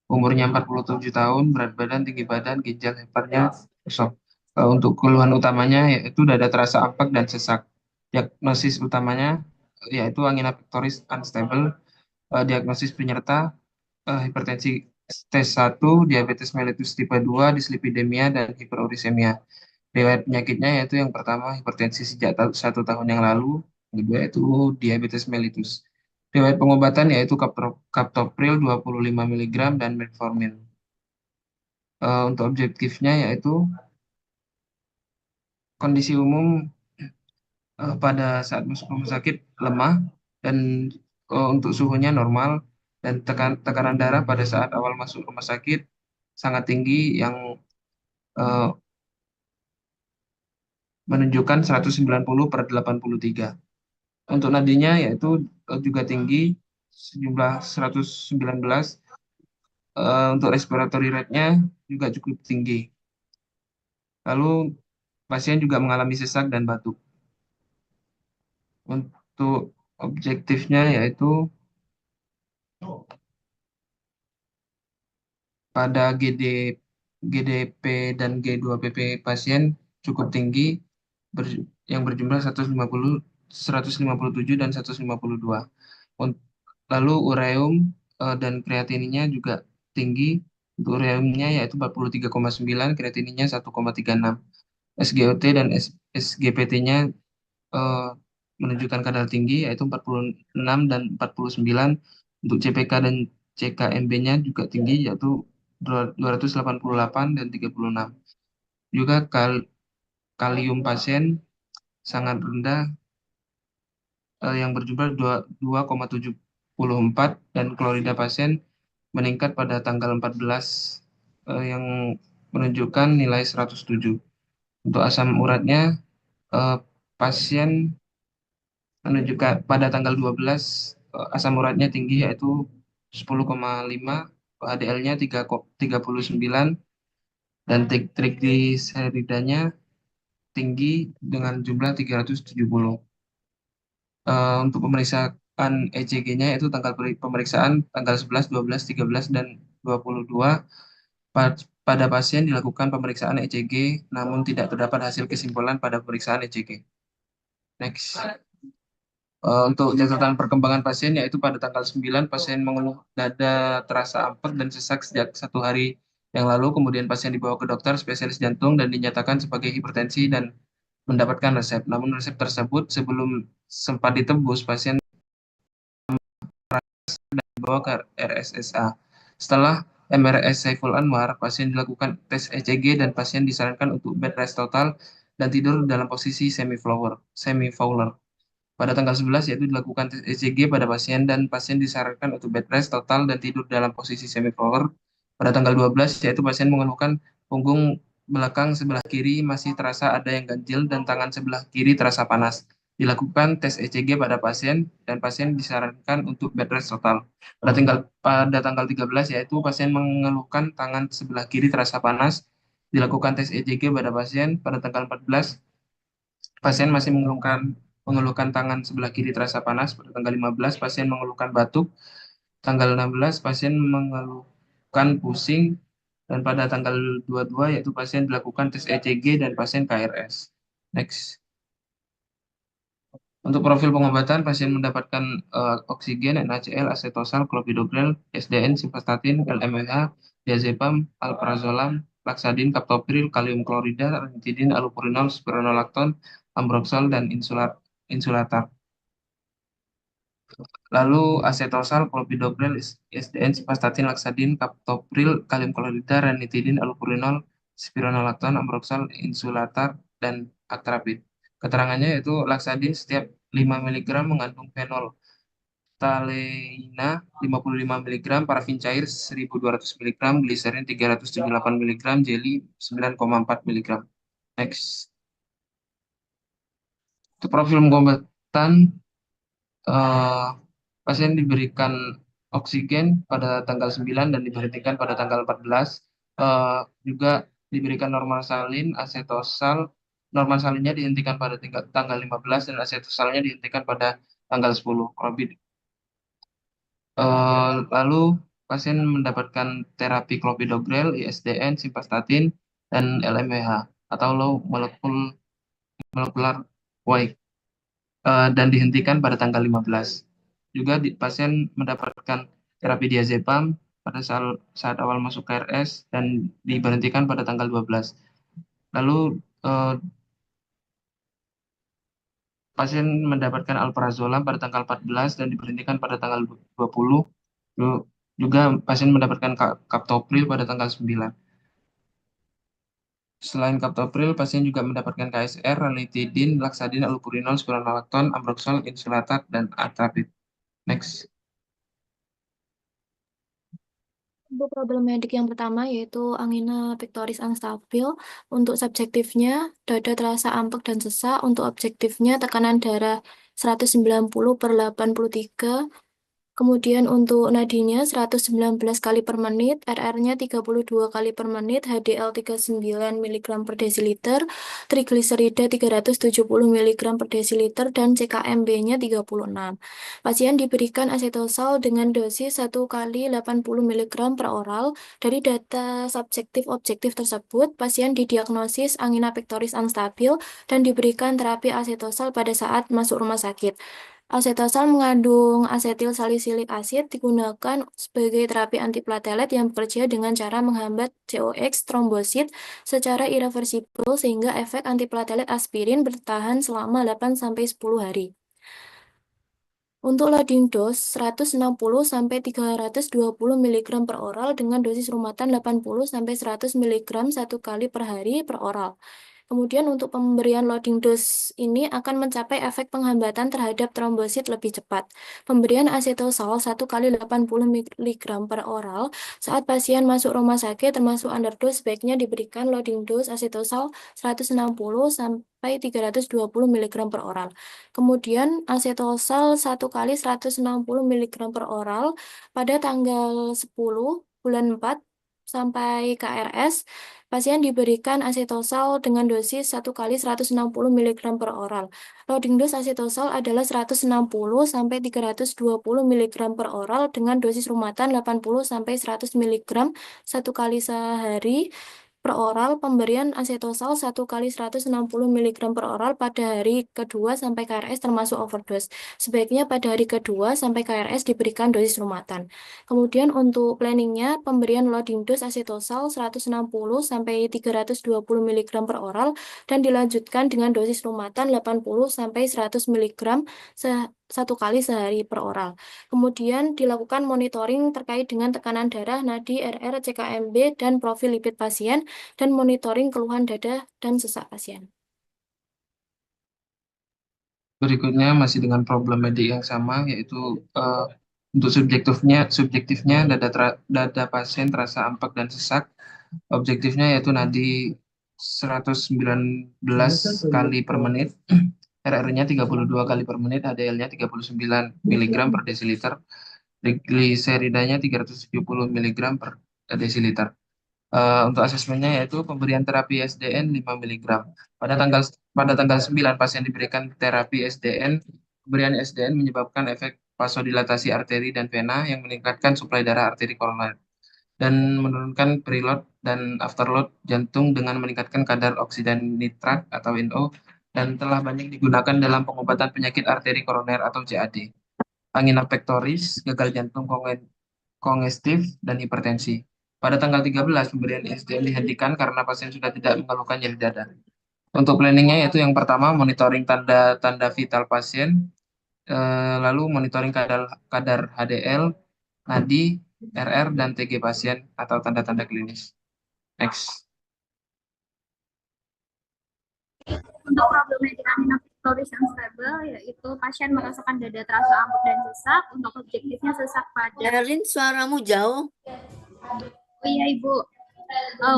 umurnya 47 tahun, berat badan, tinggi badan, ginjal heparnya kosong. Untuk keluhan utamanya yaitu dada terasa ampak dan sesak. Diagnosis utamanya yaitu angina pectoris unstable. Diagnosis penyerta hipertensi stage 1, diabetes mellitus tipe 2, dislipidemia, dan hiperurisemia. Riwayat penyakitnya yaitu yang pertama hipertensi sejak 1 tahun yang lalu, yang kedua yaitu diabetes mellitus. Riwayat pengobatan yaitu captopril 25 mg dan metformin. Untuk objektifnya yaitu kondisi umum pada saat masuk rumah sakit lemah dan untuk suhunya normal dan tekanan darah pada saat awal masuk rumah sakit sangat tinggi yang menunjukkan 190/83. Untuk nadinya yaitu juga tinggi sejumlah 119. Untuk respiratory rate-nya juga cukup tinggi. Lalu pasien juga mengalami sesak dan batuk. Untuk objektifnya yaitu pada GDP dan G2PP pasien cukup tinggi yang berjumlah 157 dan 152. Lalu ureum dan kreatininya juga tinggi. Untuk ureumnya yaitu 43,9, kreatininya 1,36. SGOT dan SGPT-nya menunjukkan kadar tinggi yaitu 46 dan 49. Untuk CPK dan CKMB-nya juga tinggi yaitu 288 dan 36. Juga kalium pasien sangat rendah yang berjumlah 2,74 dan klorida pasien meningkat pada tanggal 14 yang menunjukkan nilai 107. Untuk asam uratnya pasien menunjukkan pada tanggal 12 asam uratnya tinggi yaitu 10,5, HDL-nya 39 dan trigliseridanya tinggi dengan jumlah 370. Untuk pemeriksaan ECG-nya itu tanggal pemeriksaan tanggal 11, 12, 13, dan 22. Pada pasien dilakukan pemeriksaan ECG, namun tidak terdapat hasil kesimpulan pada pemeriksaan ECG. Next. Untuk catatan perkembangan pasien, yaitu pada tanggal 9, pasien mengeluh dada terasa ampek dan sesak sejak 1 hari yang lalu. Kemudian pasien dibawa ke dokter spesialis jantung dan dinyatakan sebagai hipertensi dan mendapatkan resep. Namun resep tersebut sebelum sempat ditebus, pasien dibawa ke RSSA. Setelah MRS Saiful Anwar, pasien dilakukan tes ECG dan pasien disarankan untuk bed rest total dan tidur dalam posisi semi-fowler. Pada tanggal 11 yaitu dilakukan tes ECG pada pasien dan pasien disarankan untuk bed rest total dan tidur dalam posisi semi-fowler. Pada tanggal 12 yaitu pasien mengeluhkan punggung belakang sebelah kiri masih terasa ada yang ganjil dan tangan sebelah kiri terasa panas. Dilakukan tes ECG pada pasien dan pasien disarankan untuk bed rest total. Pada tanggal 13 yaitu pasien mengeluhkan tangan sebelah kiri terasa panas. Dilakukan tes ECG pada pasien. Pada tanggal 14 pasien masih mengeluhkan tangan sebelah kiri terasa panas. Pada tanggal 15 pasien mengeluhkan batuk. Tanggal 16 pasien mengeluhkan pusing. Dan pada tanggal 22 yaitu pasien dilakukan tes ECG dan pasien KRS. Next. Untuk profil pengobatan, pasien mendapatkan oksigen, NaCl, acetosal, clopidogrel, SDN, simvastatin, LMH, diazepam, alprazolam, laksadin, kaptopril, kalium klorida, ranitidin, allopurinol, spironolakton, ambroxol, dan insulatar. Lalu acetosal, clopidogrel, SDN, simvastatin, laksadin, kaptopril, kalium klorida, ranitidin, allopurinol, spironolakton, ambroxol, insulatar, dan atrapid. Keterangannya yaitu laksadin setiap 5 mg mengandung fenol taleina 55 mg, parafin cair 1200 mg, gliserin 378 mg, jeli 9,4 mg. Next. Untuk profil pengobatan, pasien diberikan oksigen pada tanggal 9 dan diberhentikan pada tanggal 14. Juga diberikan normal salin, acetosal. Normal salinnya dihentikan pada tanggal 15 dan acetosalnya dihentikan pada tanggal 10. Lalu pasien mendapatkan terapi clopidogrel, ISDN, simvastatin, dan LMH atau low molecular weight dan dihentikan pada tanggal 15. Juga pasien mendapatkan terapi diazepam pada saat awal masuk KRS dan diberhentikan pada tanggal 12. Lalu pasien mendapatkan alprazolam pada tanggal 14 dan diberhentikan pada tanggal 20. Juga pasien mendapatkan kaptopril pada tanggal 9. Selain kaptopril, pasien juga mendapatkan KSR, ranitidin, laksadin, allopurinol, spironolakton, ambroxol, insulatar, dan atrapid. Next. Problematik yang pertama yaitu angina pectoris unstabil. Untuk subjektifnya, dada terasa ampek dan sesak. Untuk objektifnya, tekanan darah 190/83. Kemudian untuk nadinya 119 kali per menit, RR-nya 32 kali per menit, HDL 39 mg per desiliter, trigliserida 370 mg per desiliter, dan CKMB-nya 36. Pasien diberikan acetosal dengan dosis 1 kali 80 mg per oral. Dari data subjektif objektif tersebut, pasien didiagnosis angina pectoris unstabil dan diberikan terapi acetosal pada saat masuk rumah sakit. Acetosal mengandung asetil salisilik asid, digunakan sebagai terapi antiplatelet yang bekerja dengan cara menghambat COX trombosit secara irreversibel sehingga efek antiplatelet aspirin bertahan selama 8-10 hari. Untuk loading dose 160 sampai 320 mg per oral dengan dosis rumatan 80 sampai 100 mg 1 kali per hari per oral. Kemudian untuk pemberian loading dose ini akan mencapai efek penghambatan terhadap trombosit lebih cepat. Pemberian asetosol 1 kali 80 mg per oral saat pasien masuk rumah sakit termasuk underdose sebaiknya diberikan loading dose asetosol 160 sampai 320 mg per oral. Kemudian asetosol 1 kali 160 mg per oral pada tanggal 10 bulan 4 sampai KRS, pasien diberikan asetosol dengan dosis 1 kali 160 mg per oral. Loading dose asetosol adalah 160 sampai 320 mg per oral dengan dosis rumatan 80 sampai 100 mg 1 kali sehari per oral. Pemberian asetosol 1 kali 160 mg per oral pada hari kedua sampai KRS termasuk overdose. Sebaiknya pada hari kedua sampai KRS diberikan dosis rumatan. Kemudian untuk planningnya, pemberian loading dose asetosol 160 sampai 320 mg per oral dan dilanjutkan dengan dosis rumatan 80 sampai 100 mg 1 kali sehari per oral. Kemudian dilakukan monitoring terkait dengan tekanan darah, nadi, RR, CKMB, dan profil lipid pasien, dan monitoring keluhan dada dan sesak pasien. Berikutnya masih dengan problem medik yang sama, yaitu untuk subjektifnya dada pasien terasa ampak dan sesak. Objektifnya yaitu nadi 119 kali per menit, RR-nya 32 kali per menit, HDL-nya 39 mg per desiliter, gliseridanya 370 mg per desiliter. Untuk asesmennya yaitu pemberian terapi SDN 5 mg. Pada tanggal 9 pasien diberikan terapi SDN. Pemberian SDN menyebabkan efek vasodilatasi arteri dan vena yang meningkatkan suplai darah arteri koroner dan menurunkan preload dan afterload jantung dengan meningkatkan kadar oksidan nitrat atau NO dan telah banyak digunakan dalam pengobatan penyakit arteri koroner atau CAD, angina pectoris, gagal jantung kongestif, dan hipertensi. Pada tanggal 13, pemberian SDN dihentikan karena pasien sudah tidak mengeluhkan nyeri dada. Untuk planningnya yaitu yang pertama monitoring tanda-tanda vital pasien, lalu monitoring kadar HDL, nadi, RR, dan TG pasien atau tanda-tanda klinis. Next. Untuk problematik angina pectoris yang stabil, yaitu pasien merasakan dada terasa amuk dan sesak. Untuk objektifnya sesak pada... Erin, suaramu jauh. Oh iya Ibu,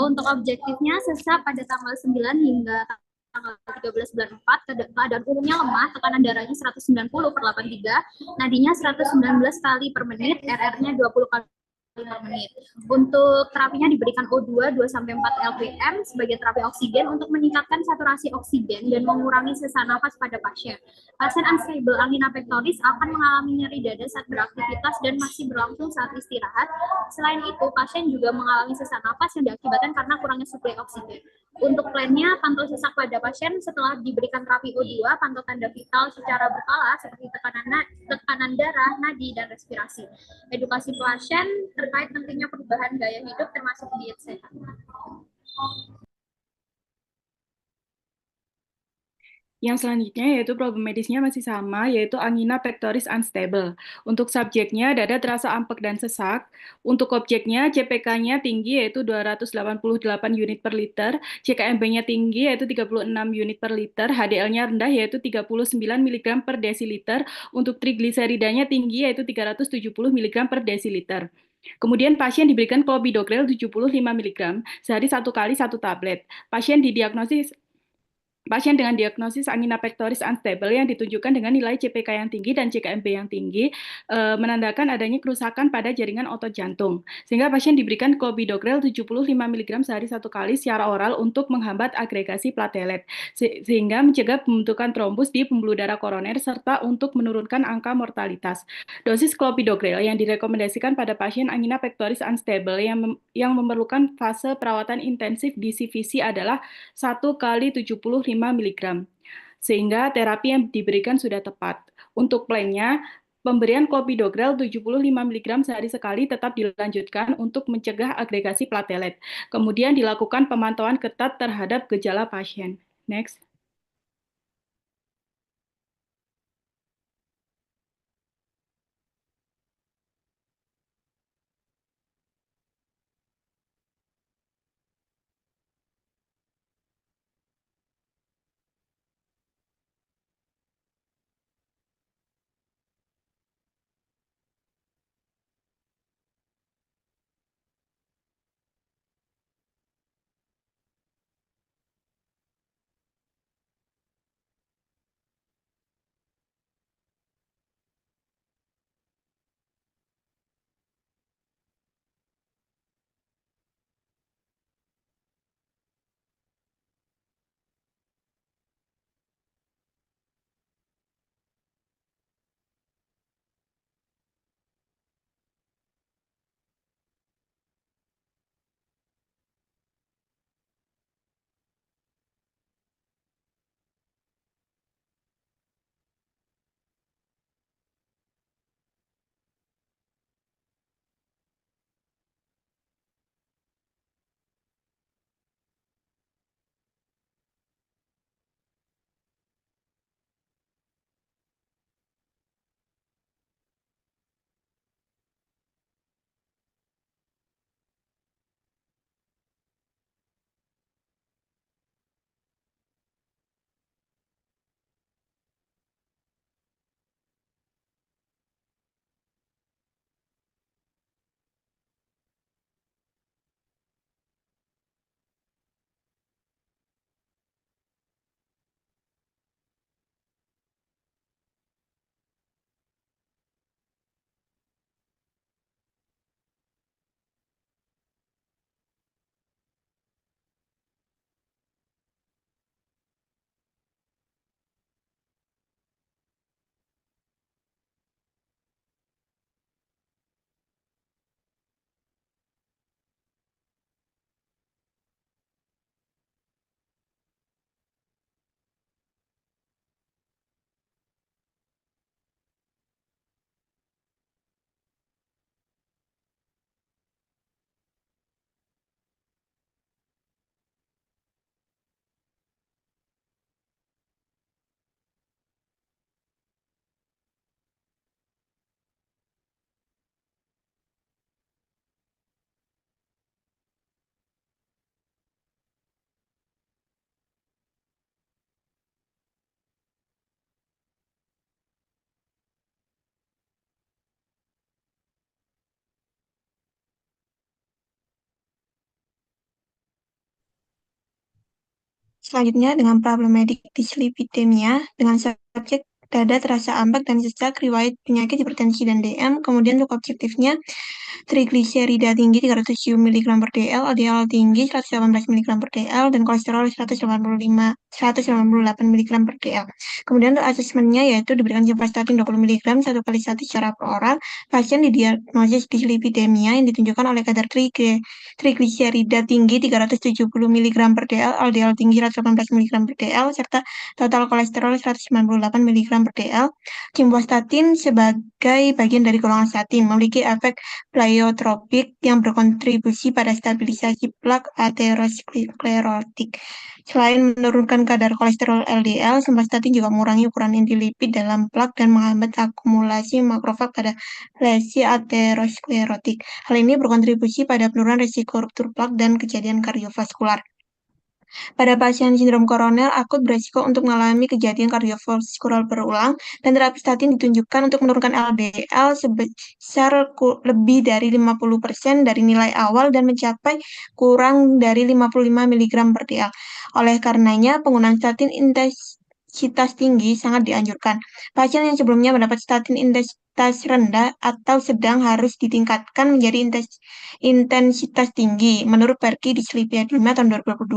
untuk objektifnya sesak pada tanggal 9 hingga tanggal 13 bulan 4, keadaan umumnya lemah, tekanan darahnya 190/83, nadinya 119 kali per menit, RR-nya 20 kali per menit. Untuk terapinya diberikan O2 2-4 lpm sebagai terapi oksigen untuk meningkatkan saturasi oksigen dan mengurangi sesak nafas pada pasien. Pasien unstable angina pectoris akan mengalami nyeri dada saat beraktivitas dan masih berlangsung saat istirahat. Selain itu, pasien juga mengalami sesak nafas yang diakibatkan karena kurangnya suplai oksigen. Untuk plannya, pantau sesak pada pasien setelah diberikan terapi O2, pantau tanda vital secara berkala seperti tekanan darah, nadi, dan respirasi. Edukasi pasien terkait pentingnya perubahan gaya hidup termasuk diet sehat. Yang selanjutnya yaitu problem medisnya masih sama, yaitu angina pectoris unstable. Untuk subjeknya dada terasa ampek dan sesak. Untuk objeknya CPK-nya tinggi yaitu 288 unit per liter, CKMB-nya tinggi yaitu 36 unit per liter, HDL-nya rendah yaitu 39 mg per desiliter. Untuk trigliseridanya tinggi yaitu 370 mg per desiliter. Kemudian pasien diberikan clopidogrel 75 mg sehari 1 kali 1 tablet. Pasien dengan diagnosis angina pectoris unstable yang ditunjukkan dengan nilai CPK yang tinggi dan CKMB yang tinggi menandakan adanya kerusakan pada jaringan otot jantung. Sehingga pasien diberikan clopidogrel 75 mg sehari 1 kali secara oral untuk menghambat agregasi platelet, sehingga mencegah pembentukan trombus di pembuluh darah koroner serta untuk menurunkan angka mortalitas. Dosis clopidogrel yang direkomendasikan pada pasien angina pectoris unstable yang memerlukan fase perawatan intensif di CVC adalah 1 kali 75 mg, sehingga terapi yang diberikan sudah tepat. Untuk plannya, pemberian clopidogrel 75 mg sehari sekali tetap dilanjutkan untuk mencegah agregasi platelet. Kemudian dilakukan pemantauan ketat terhadap gejala pasien. Next. selanjutnya dengan problematik dislipidemia dengan subjek dada terasa ambek dan sesak, riwayat penyakit hipertensi dan DM. Kemudian untuk objektifnya trigliserida tinggi 307 mg per dl, LDL tinggi 118 mg per dl, dan kolesterol 188 mg per dl. Kemudian untuk asesmennya yaitu diberikan simvastatin 20 mg 1 kali 1 secara per oral. Pasien didiagnosis dislipidemia yang ditunjukkan oleh kadar trigliserida tinggi 370 mg per dl, LDL tinggi 118 mg per dl, serta total kolesterol 198 mg per dl. Simvastatin sebagai bagian dari golongan statin memiliki efek pleiotropik yang berkontribusi pada stabilisasi plak aterosklerotik. Selain menurunkan kadar kolesterol LDL, simvastatin juga mengurangi ukuran inti lipid dalam plak dan menghambat akumulasi makrofag pada lesi aterosklerotik. Hal ini berkontribusi pada penurunan risiko ruptur plak dan kejadian kardiovaskular. Pada pasien sindrom koroner akut beresiko untuk mengalami kejadian kardiovaskular berulang, dan terapi statin ditunjukkan untuk menurunkan LDL sebesar lebih dari 50% dari nilai awal dan mencapai kurang dari 55 mg per dl. Oleh karenanya, penggunaan statin intensitas tinggi sangat dianjurkan. Pasien yang sebelumnya mendapat statin intensitas rendah atau sedang harus ditingkatkan menjadi intensitas tinggi menurut Perky Dislipidemia tahun 2022.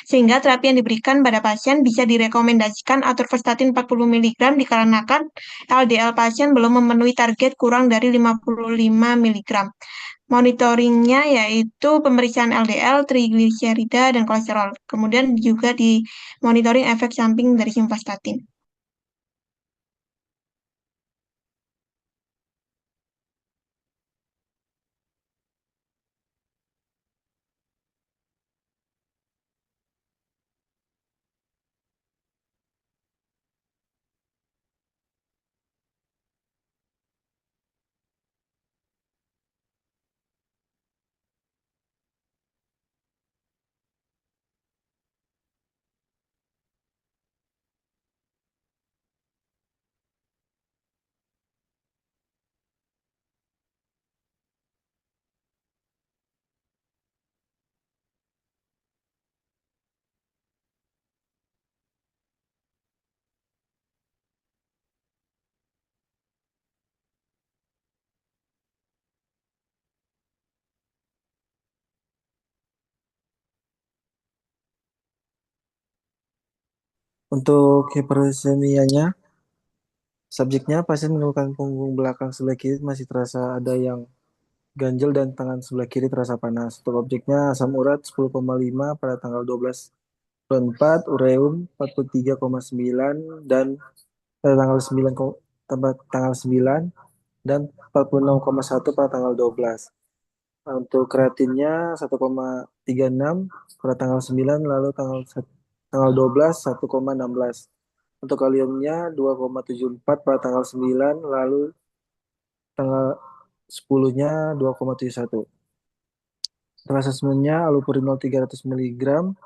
Sehingga terapi yang diberikan pada pasien bisa direkomendasikan atorvastatin 40 mg dikarenakan LDL pasien belum memenuhi target kurang dari 55 mg. Monitoringnya yaitu pemeriksaan LDL, trigliserida, dan kolesterol. Kemudian juga di monitoring efek samping dari simvastatin. Untuk hipersemianya, subjeknya pasien mengeluhkan punggung belakang sebelah kiri masih terasa ada yang ganjel dan tangan sebelah kiri terasa panas. Untuk objeknya asam urat 10,5 pada tanggal 12/4, ureum 43,9 dan pada tanggal 9 dan 46,1 pada tanggal 12. Untuk kreatinnya 1,36 pada tanggal 9, lalu tanggal 12 1,16. Untuk kaliumnya 2,74 pada tanggal 9, lalu tanggal 10-nya 2,71. Untuk asesmennya allopurinol 300 mg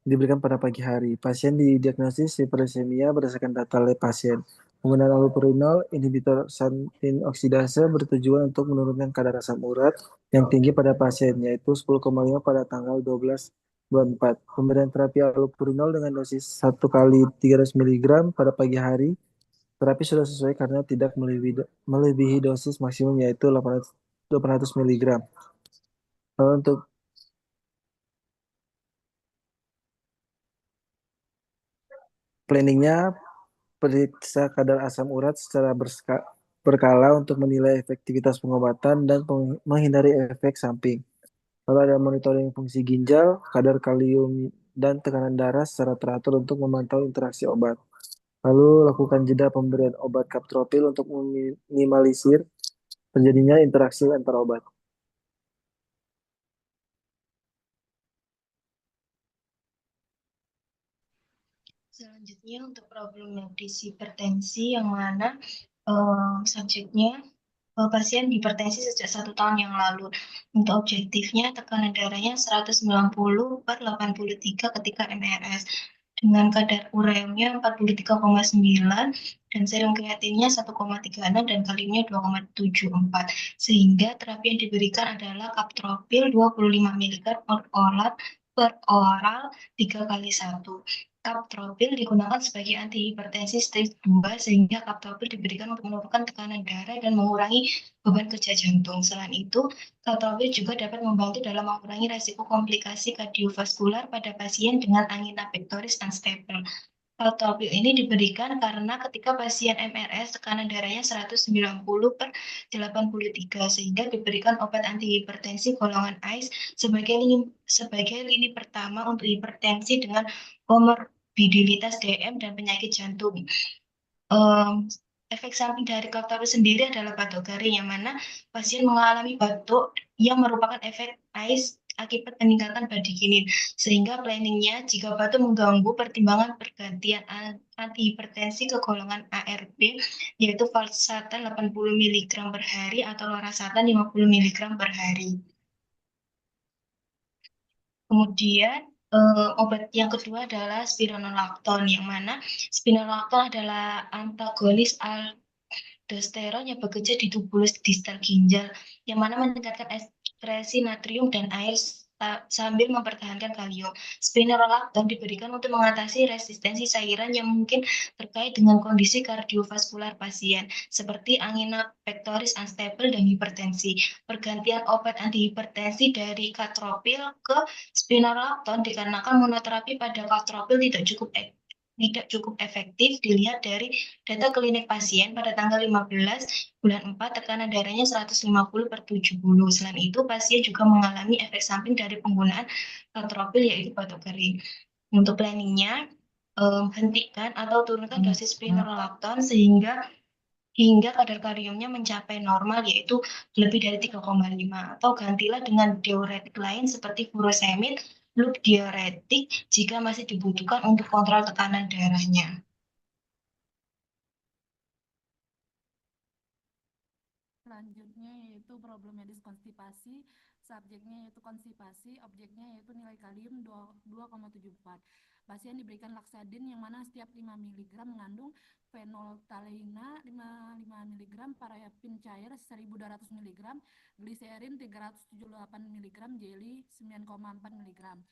diberikan pada pagi hari. Pasien didiagnosis hipersemia berdasarkan data lab pasien. Penggunaan allopurinol inhibitor santin oksidase bertujuan untuk menurunkan kadar asam urat yang tinggi pada pasien, yaitu 10,5 pada tanggal 12/4. Pemberian terapi allopurinol dengan dosis 1 kali 300 mg pada pagi hari. Terapi sudah sesuai karena tidak melebihi dosis maksimum yaitu 800 mg. Lalu untuk planningnya, periksa kadar asam urat secara berkala untuk menilai efektivitas pengobatan dan menghindari efek samping. Lalu ada monitoring fungsi ginjal, kadar kalium dan tekanan darah secara teratur untuk memantau interaksi obat. Lalu lakukan jeda pemberian obat kaptropil untuk meminimalisir terjadinya interaksi antar obat. Selanjutnya untuk problematis hipertensi yang mana subjeknya pasien hipertensi sejak 1 tahun yang lalu. Untuk objektifnya tekanan darahnya 190/83 ketika MRS dengan kadar ureumnya 43,9 dan serum kreatinnya 1,36 dan kaliumnya 2,74. Sehingga terapi yang diberikan adalah kaptropil 25 mg per oral per oral 3x1. Kaptropil digunakan sebagai antihipertensi stage 2 sehingga kaptropil diberikan untuk menurunkan tekanan darah dan mengurangi beban kerja jantung. Selain itu, kaptropil juga dapat membantu dalam mengurangi resiko komplikasi kardiovaskular pada pasien dengan angina pectoris unstable. Kaptropil ini diberikan karena ketika pasien MRS tekanan darahnya 190/83 sehingga diberikan obat antihipertensi golongan ACE sebagai lini pertama untuk hipertensi dengan komorbiditas DM dan penyakit jantung. Efek samping dari kaptropil sendiri adalah batuk garing, yang mana pasien mengalami batuk yang merupakan efek ACE akibat peningkatan bradikinin. Sehingga planningnya jika batuk mengganggu pertimbangan pergantian antihipertensi ke golongan ARB, yaitu valsartan 80 mg per hari atau lorasatan 50 mg per hari. Kemudian obat yang kedua adalah spironolakton, yang mana spironolakton adalah antagonis aldosteron yang bekerja di tubulus distal ginjal, yang mana meningkatkan ekskresi natrium dan air sambil mempertahankan kalium. Spironolakton diberikan untuk mengatasi resistensi cairan yang mungkin terkait dengan kondisi kardiovaskular pasien, seperti angina pectoris unstable dan hipertensi. Pergantian obat antihipertensi dari kaptropil ke spironolakton dikarenakan monoterapi pada kaptropil tidak cukup efektif dilihat dari data klinik pasien pada tanggal 15 bulan 4 tekanan darahnya 150/70. Selain itu, pasien juga mengalami efek samping dari penggunaan kaptropil yaitu batuk garing. Untuk planningnya, hentikan atau turunkan dosis spironolakton hingga kadar kaliumnya mencapai normal yaitu lebih dari 3,5, atau gantilah dengan diuretik lain seperti furosemid, loop diuretik jika masih dibutuhkan untuk kontrol tekanan darahnya. Selanjutnya yaitu problem medis konstipasi, subjeknya yaitu konstipasi, objeknya yaitu nilai kalium 2,74. Pasien diberikan laksadin yang mana setiap 5 mg mengandung fenolphthaleina 5 mg, parafin cair 1.200 mg, gliserin 378 mg, jeli 9,4 mg.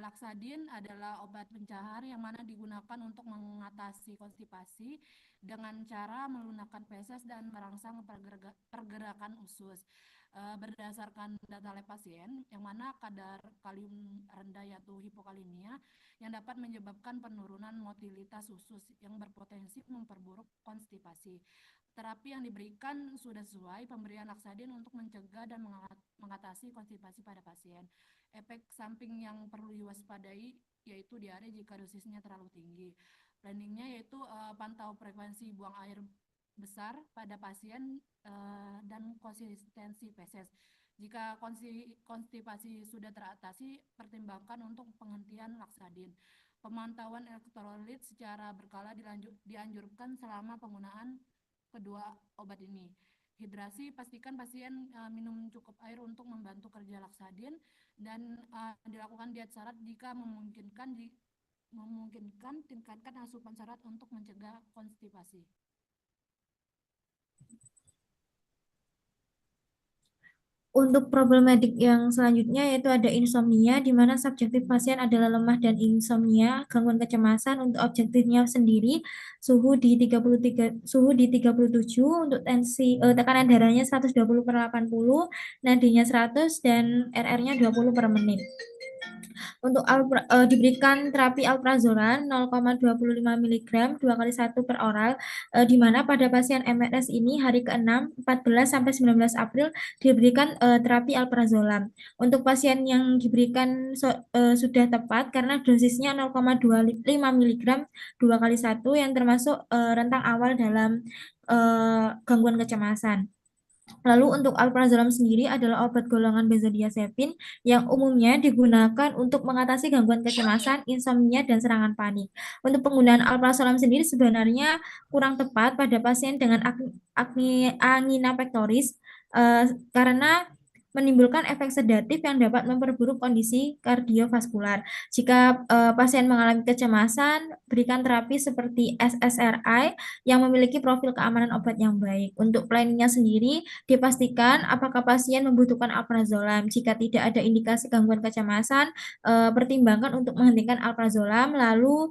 Laksadin adalah obat pencahar yang mana digunakan untuk mengatasi konstipasi dengan cara melunakkan feses dan merangsang pergerakan usus. Berdasarkan data lab pasien, yang mana kadar kalium rendah yaitu hipokalemia yang dapat menyebabkan penurunan motilitas usus yang berpotensi memperburuk konstipasi. Terapi yang diberikan sudah sesuai pemberian laksadin untuk mencegah dan mengatasi konstipasi pada pasien. Efek samping yang perlu diwaspadai yaitu diare jika dosisnya terlalu tinggi. Planningnya yaitu pantau frekuensi buang air besar pada pasien dan konsistensi feses. Jika konstipasi sudah teratasi, pertimbangkan untuk penghentian laksadin. Pemantauan elektrolit secara berkala dianjurkan selama penggunaan kedua obat ini. Hidrasi, pastikan pasien minum cukup air untuk membantu kerja laksadin, dan dilakukan diet syarat jika memungkinkan tingkatkan asupan syarat untuk mencegah konstipasi. Untuk problematik yang selanjutnya yaitu ada insomnia, di mana subjektif pasien adalah lemah dan insomnia, gangguan kecemasan. Untuk objektifnya sendiri, suhu di 37, untuk tensi tekanan darahnya 120/80, nadinya 100 dan RR-nya 20 per menit. Untuk diberikan terapi alprazolam 0,25 mg 2x1 per oral, di mana pada pasien MRS ini hari ke-6, 14 sampai 19 April diberikan terapi alprazolam. Untuk pasien yang diberikan sudah tepat karena dosisnya 0,25 mg 2x1 yang termasuk rentang awal dalam gangguan kecemasan. Lalu untuk alprazolam sendiri adalah obat golongan benzodiazepin yang umumnya digunakan untuk mengatasi gangguan kecemasan, insomnia, dan serangan panik. Untuk penggunaan alprazolam sendiri sebenarnya kurang tepat pada pasien dengan angina pectoris karena menimbulkan efek sedatif yang dapat memperburuk kondisi kardiovaskular. Jika pasien mengalami kecemasan, berikan terapi seperti SSRI yang memiliki profil keamanan obat yang baik. Untuk planningnya sendiri, dipastikan apakah pasien membutuhkan alprazolam. Jika tidak ada indikasi gangguan kecemasan, pertimbangkan untuk menghentikan alprazolam, lalu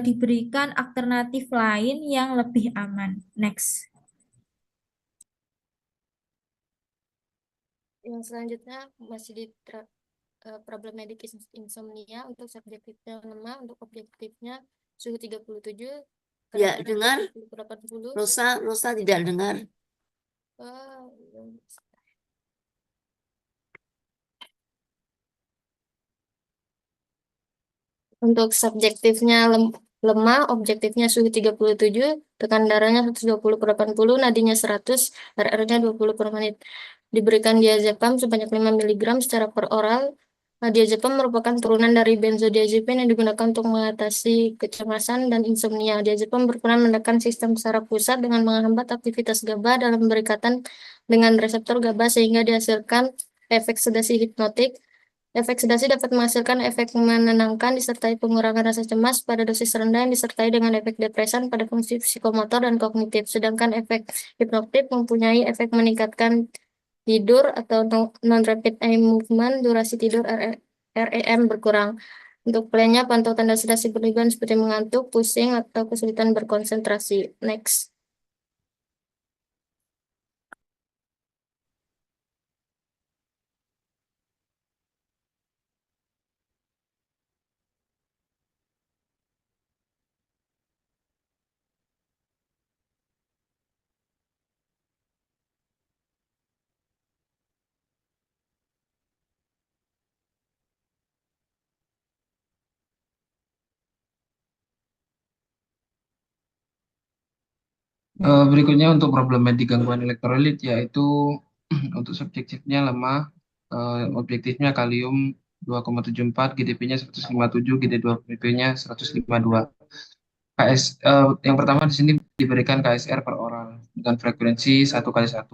diberikan alternatif lain yang lebih aman. Next. Yang selanjutnya masih di problematic insomnia. Untuk subjektifnya lemah, untuk objektifnya suhu 37, Ya, dengar. 80. Rosa tidak dengar. Untuk subjektifnya lemah, objektifnya suhu 37, tekanan darahnya 120/80, nadinya 100, RR-nya 20 per menit. Diberikan diazepam sebanyak 5 mg secara per oral. Diazepam merupakan turunan dari benzodiazepin yang digunakan untuk mengatasi kecemasan dan insomnia. Diazepam berperan menekan sistem saraf pusat dengan menghambat aktivitas GABA dalam berikatan dengan reseptor GABA sehingga dihasilkan efek sedasi hipnotik. Efek sedasi dapat menghasilkan efek menenangkan disertai pengurangan rasa cemas pada dosis rendah yang disertai dengan efek depresan pada fungsi psikomotor dan kognitif. Sedangkan efek hipnotik mempunyai efek meningkatkan tidur atau non-rapid eye movement, durasi tidur REM berkurang. Untuk plannya, pantau tanda sedasi berlebihan seperti mengantuk, pusing, atau kesulitan berkonsentrasi. Next. Berikutnya untuk problematik gangguan elektrolit, yaitu untuk subjektifnya lemah, objektifnya kalium 2,74, GDP-nya 157, GD2-PP-nya 152. Yang pertama di sini diberikan KSR per oral dengan frekuensi 1x1.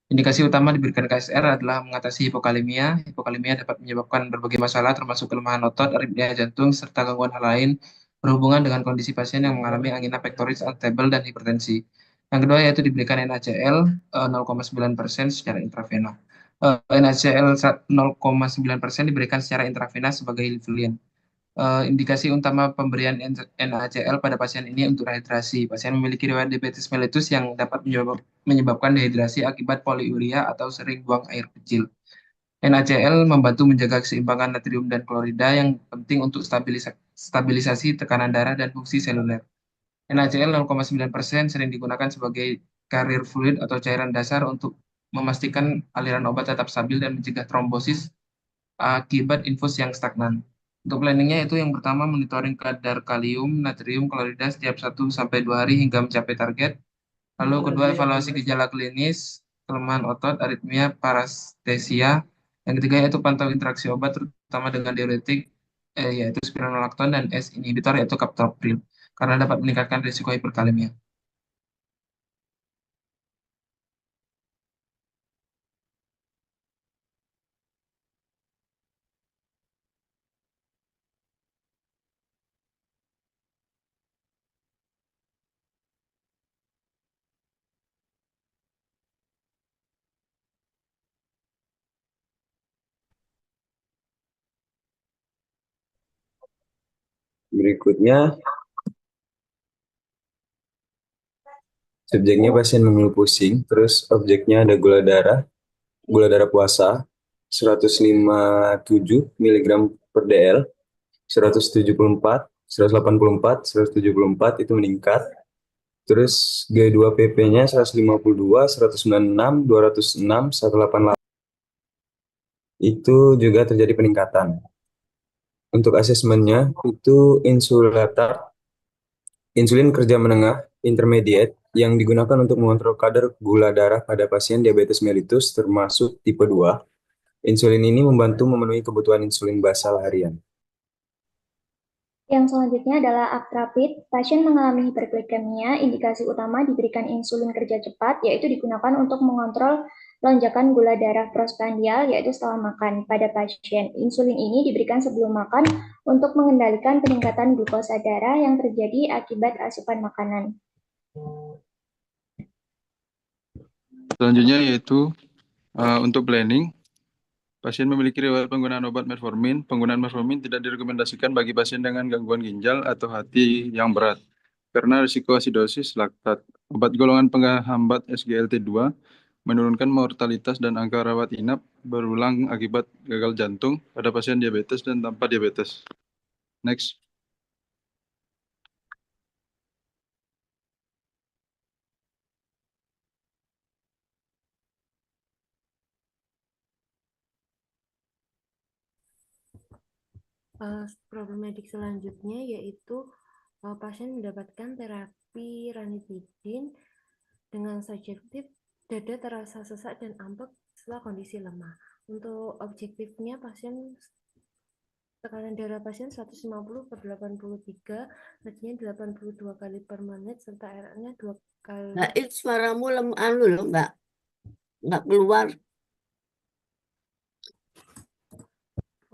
Indikasi utama diberikan KSR adalah mengatasi hipokalemia. Hipokalemia dapat menyebabkan berbagai masalah termasuk kelemahan otot, aritmia jantung, serta gangguan hal lain berhubungan dengan kondisi pasien yang mengalami angina pectoris unstable dan hipertensi. Yang kedua yaitu diberikan NaCl 0,9% secara intravena. NaCl 0,9% diberikan secara intravena sebagai Livulian. Indikasi utama pemberian NaCl pada pasien ini untuk rehidrasi. Pasien memiliki riwayat diabetes mellitus yang dapat menyebabkan dehidrasi akibat poliuria atau sering buang air kecil. NaCl membantu menjaga keseimbangan natrium dan klorida yang penting untuk stabilisasi tekanan darah dan fungsi seluler. NaCl 0,9% sering digunakan sebagai carrier fluid atau cairan dasar untuk memastikan aliran obat tetap stabil dan mencegah trombosis akibat infus yang stagnan. Untuk planningnya itu yang pertama monitoring kadar kalium, natrium, klorida setiap 1-2 hari hingga mencapai target. Lalu kedua evaluasi gejala klinis, kelemahan otot, aritmia, parastesia. Yang ketiga yaitu pantau interaksi obat terutama dengan diuretik yaitu spironolakton dan S inhibitor yaitu captopril karena dapat meningkatkan risiko hiperkalemia. Berikutnya, subjeknya pasien mengeluh pusing, terus objeknya ada gula darah puasa 157 mg per dl, 174, 184, 174 itu meningkat. Terus G2PP-nya 152, 196, 206, 188 itu juga terjadi peningkatan. Untuk asesmennya itu insulin kerja menengah intermediate yang digunakan untuk mengontrol kadar gula darah pada pasien diabetes mellitus termasuk tipe 2. Insulin ini membantu memenuhi kebutuhan insulin basal harian. Yang selanjutnya adalah atrapid. Pasien mengalami hiperglikemia, indikasi utama diberikan insulin kerja cepat, yaitu digunakan untuk mengontrol lonjakan gula darah prostrandial, yaitu setelah makan pada pasien. Insulin ini diberikan sebelum makan untuk mengendalikan peningkatan glukosa darah yang terjadi akibat asupan makanan. Selanjutnya yaitu untuk planning. Pasien memiliki riwayat penggunaan obat metformin. Penggunaan metformin tidak direkomendasikan bagi pasien dengan gangguan ginjal atau hati yang berat karena risiko asidosis laktat. Obat golongan penghambat SGLT2 menurunkan mortalitas dan angka rawat inap berulang akibat gagal jantung pada pasien diabetes dan tanpa diabetes. Next. Problematik selanjutnya yaitu pasien mendapatkan terapi ranitidin dengan subjektif dada terasa sesak dan ambek setelah kondisi lemah. Untuk objektifnya tekanan darah pasien 150/83, nadinya 82 kali per menit serta RR-nya 2 kali. Nah, itu suaramu loh, nggak keluar.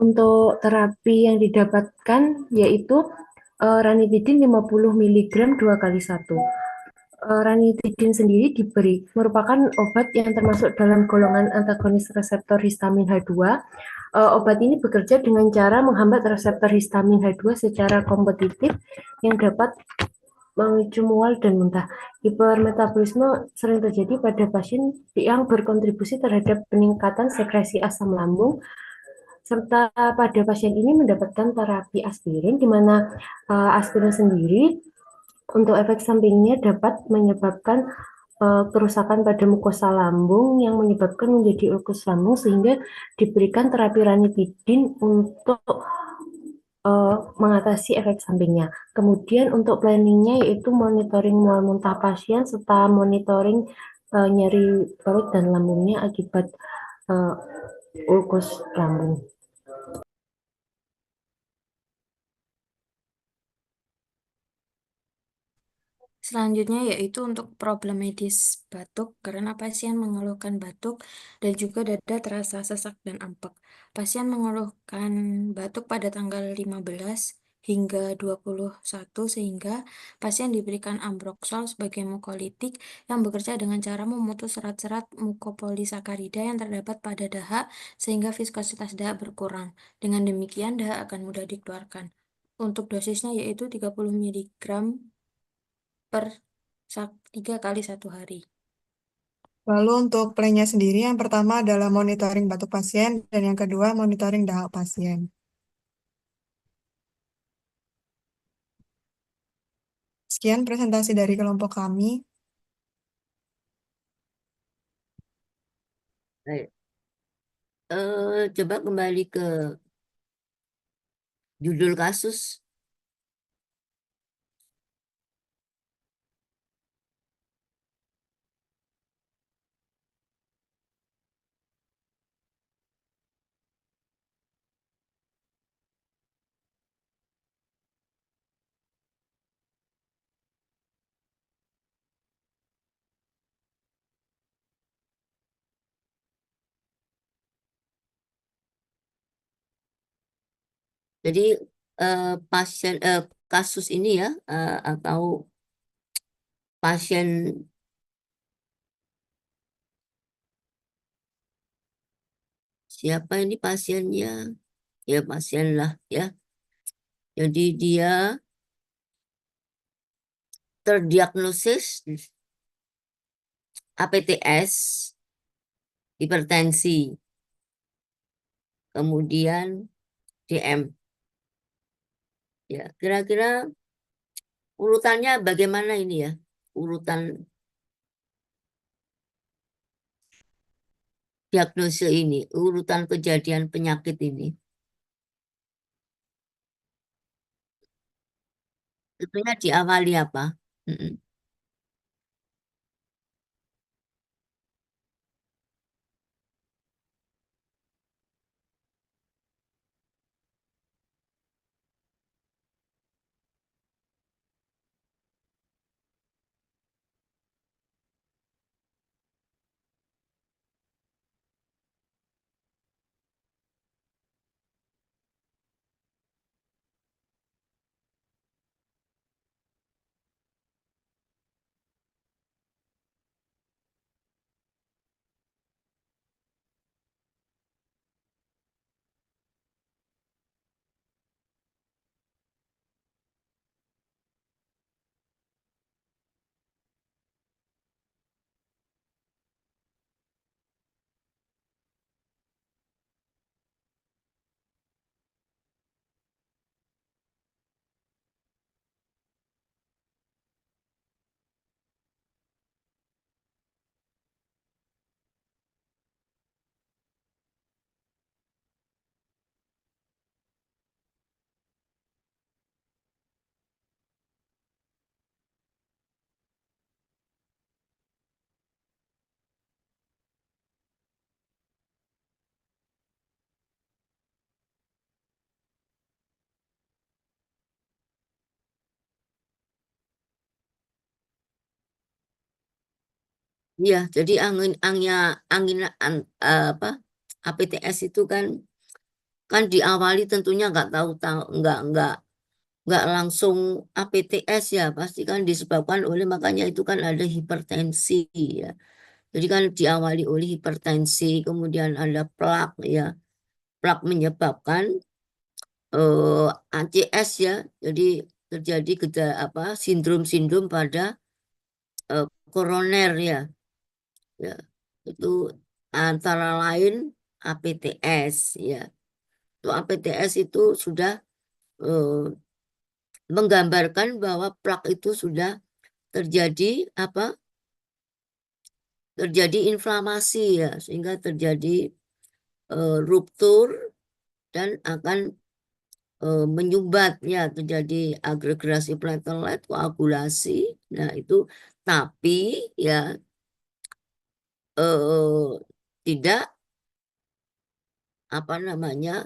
Untuk terapi yang didapatkan yaitu ranitidin 50 mg 2x1. Ranitidin sendiri merupakan obat yang termasuk dalam golongan antagonis reseptor histamin H2. Obat ini bekerja dengan cara menghambat reseptor histamin H2 secara kompetitif yang dapat memicu mual dan muntah. Hipermetabolisme sering terjadi pada pasien yang berkontribusi terhadap peningkatan sekresi asam lambung, serta pada pasien ini mendapatkan terapi aspirin, di mana aspirin sendiri untuk efek sampingnya dapat menyebabkan kerusakan pada mukosa lambung yang menyebabkan menjadi ulkus lambung, sehingga diberikan terapi ranitidin untuk mengatasi efek sampingnya. Kemudian untuk planningnya yaitu monitoring mual muntah pasien serta monitoring nyeri perut dan lambungnya akibat ulkus lambung. Selanjutnya yaitu untuk problem medis batuk karena pasien mengeluhkan batuk dan juga dada terasa sesak dan ampek. Pasien mengeluhkan batuk pada tanggal 15 hingga 21 sehingga pasien diberikan ambroxol sebagai mukolitik yang bekerja dengan cara memutus serat-serat mukopolisakarida yang terdapat pada dahak sehingga viskositas dahak berkurang. Dengan demikian dahak akan mudah dikeluarkan. Untuk dosisnya yaitu 30 mg per 3 kali 1 hari. Lalu untuk plan-nya sendiri, yang pertama adalah monitoring batuk pasien, dan yang kedua monitoring dahak pasien. Sekian presentasi dari kelompok kami. Baik. Coba kembali ke judul kasus. Jadi kasus ini ya atau pasien siapa ini pasiennya? Ya pasien lah ya. Jadi dia terdiagnosis APTS, hipertensi, kemudian DM. Ya, kira-kira urutannya bagaimana ini ya? Urutan diagnosis ini, urutan kejadian penyakit ini. Tentunya diawali apa? Iya, jadi APTS itu kan diawali tentunya nggak langsung APTS ya, pasti kan disebabkan oleh, makanya itu kan ada hipertensi ya. Jadi kan diawali oleh hipertensi, kemudian ada plak ya. Plak menyebabkan ACS ya. Jadi terjadi sindrom-sindrom pada koroner ya. Ya, itu antara lain APTS ya. Itu APTS itu sudah menggambarkan bahwa plak itu sudah terjadi terjadi inflamasi ya, sehingga terjadi ruptur dan akan menyumbat ya, terjadi agregasi platelet, koagulasi. Nah, itu tapi ya tidak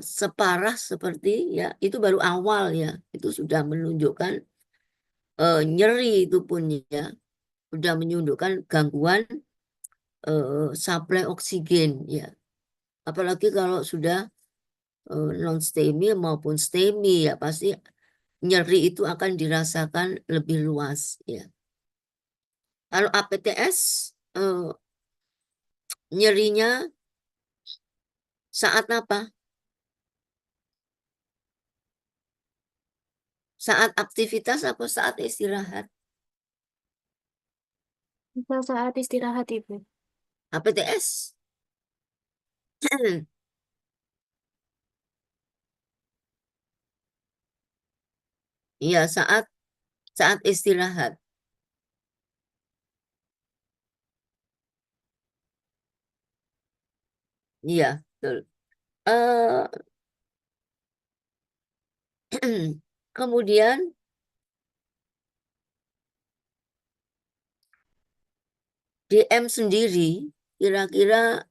separah seperti ya, itu baru awal ya, itu sudah menunjukkan nyeri, itu pun ya sudah menunjukkan gangguan suplai oksigen ya, apalagi kalau sudah non STEMI maupun STEMI ya, pasti nyeri itu akan dirasakan lebih luas ya. Kalau APTS nyerinya saat apa? Saat aktivitas atau saat istirahat? Bisa saat istirahat, Ibu. APTS? Iya, saat istirahat. Iya, betul. Kemudian DM sendiri kira-kira